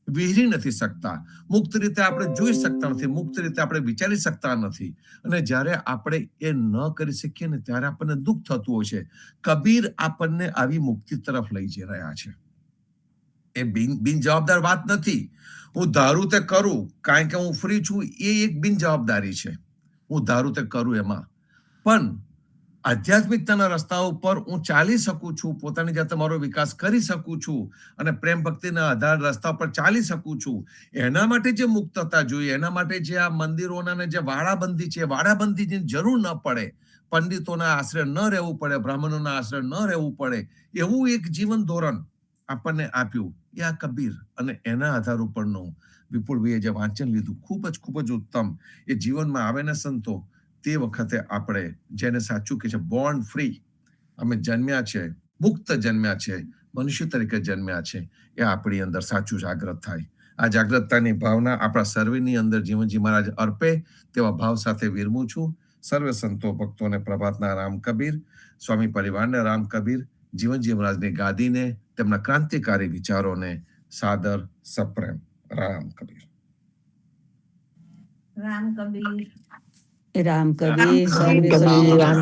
વિહરી નથી શકતા, મુક્ત રીતે આપણે જોઈ શકતા નથી, મુક્ત રીતે આપણે વિચારી શકતા નથી. અને જ્યારે આપણે એ ન કરી શકીએ ને ત્યારે આપણને દુઃખ થતું હોય છે. કબીર આપણને આવી મુક્તિ તરફ લઈ જઈ રહ્યા છે. એ બિન જવાબદાર વાત નથી. હું ધારું તે કરું કારણ કે હું ફ્રી છું, એ એક બિન જવાબદારી છે. હું ધારું તે કરું એમાં પણ આધ્યાત્મિકતાના રસ્તા ઉપર હું ચાલી શકું છું, પોતાની જાતે મારો વિકાસ કરી શકું છું અને પ્રેમ ભક્તિના આધાર રસ્તા પર ચાલી શકું છું. એના માટે જે મુક્તતા જોઈએ, એના માટે જે આ મંદિરોના જે વાડાબંધી છે, વાડાબંધીની જરૂર ન પડે, પંડિતોના આશ્રય ન રહેવું પડે, બ્રાહ્મણોના આશ્રય ન રહેવું પડે, એવું એક જીવન ધોરણ આપણને આપ્યું એ આ કબીર. અને એના આધાર ઉપરનું વિપુલભાઈએ જે વાંચન લીધું ખૂબ જ ઉત્તમ. એ જીવનમાં આવે ને સંતો, તે વખતે આપણે જેને સાચું કે છે બોર્ન ફ્રી, અમે જન્મ્યા છે, મુક્ત જન્મ્યા છે, મનુષ્ય તરીકે જન્મ્યા છે એ આપણી અંદર સાચું જાગૃત થાય. આ જાગૃતતાની ભાવના આપણા સર્વેની અંદર જીવનજી મહારાજ અર્પે તેવા ભાવ સાથે વિરમું છું. સર્વે સંતો ભક્તોને પ્રભાતના રામ કબીર, સ્વામી પરિવારને રામ કબીર, જીવનજી મહારાજની ગાદીને, તેમના ક્રાંતિકારી વિચારોને સાદર સપ્રેમ રામ કબીર. રામ કબીર. રામ કબીર સર્વે રામ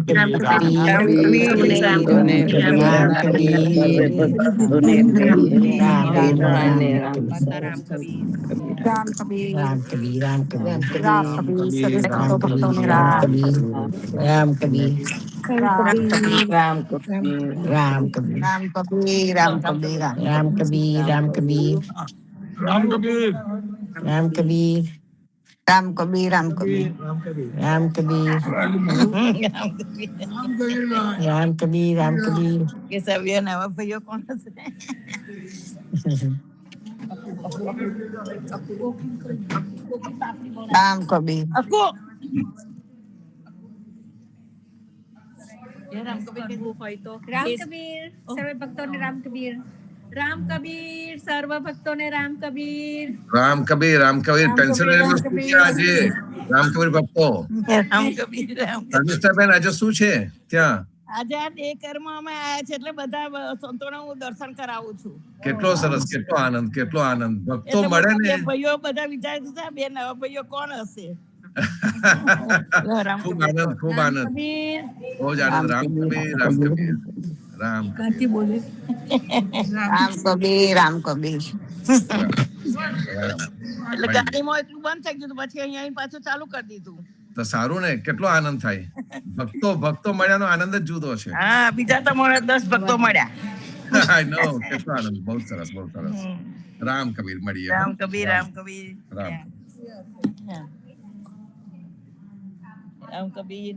કબીર, રામ કબીર, કે સભ્ય નવા ભાઈઓ કોણ હશે? રામ કબીર. રામ કબીર સર્વ ભક્તોને રામ કબીર. રામ કબીર સર્વ ભક્તોને રામ કબીર. રામ કબીર, રામ કબીર, પેન્સિલવેનિયામાં શું છે આજે? રામ કબીર ભક્તો, રામ કબીર, રામ કબીર. અનિષ્ઠાબેન આજે શું છે ત્યાં? આજે આ ડે કર્મમાં અમે આયા છે એટલે બધા સંતોને હું દર્શન કરાવું છું. કેટલો સરસ, કેટલો આનંદ, કેટલો આનંદ. ભક્તો એટલે મળે ને, બધા ભાઈઓ બધા વિચારે છે બે નવા ભાઈઓ કોણ હશે? ખૂબ આનંદ, ખૂબ આનંદ, કબીર બહુ જ આનંદ. રામ કબીર, રામ કબીર, રામ કાથી બોલે. રામ કબીર, રામ કબીર. રામ. એટલે ગાડીમાં એટલું બંધ થઈ ગયું પછી અહીંયા પાછું ચાલુ કરી દીધું. તો સારું ને, કેટલો આનંદ થાય. ભક્તો મળ્યાનો આનંદ જ જુદો છે. હા, બીજા તો 10 ભક્તો મળ્યા. I know, કેટલો આનંદ. બહુ સરસ, બહુ સરસ. રામ કબીર મળીએ. રામ કબીર, રામ કબીર, રામ. રામ કબીર.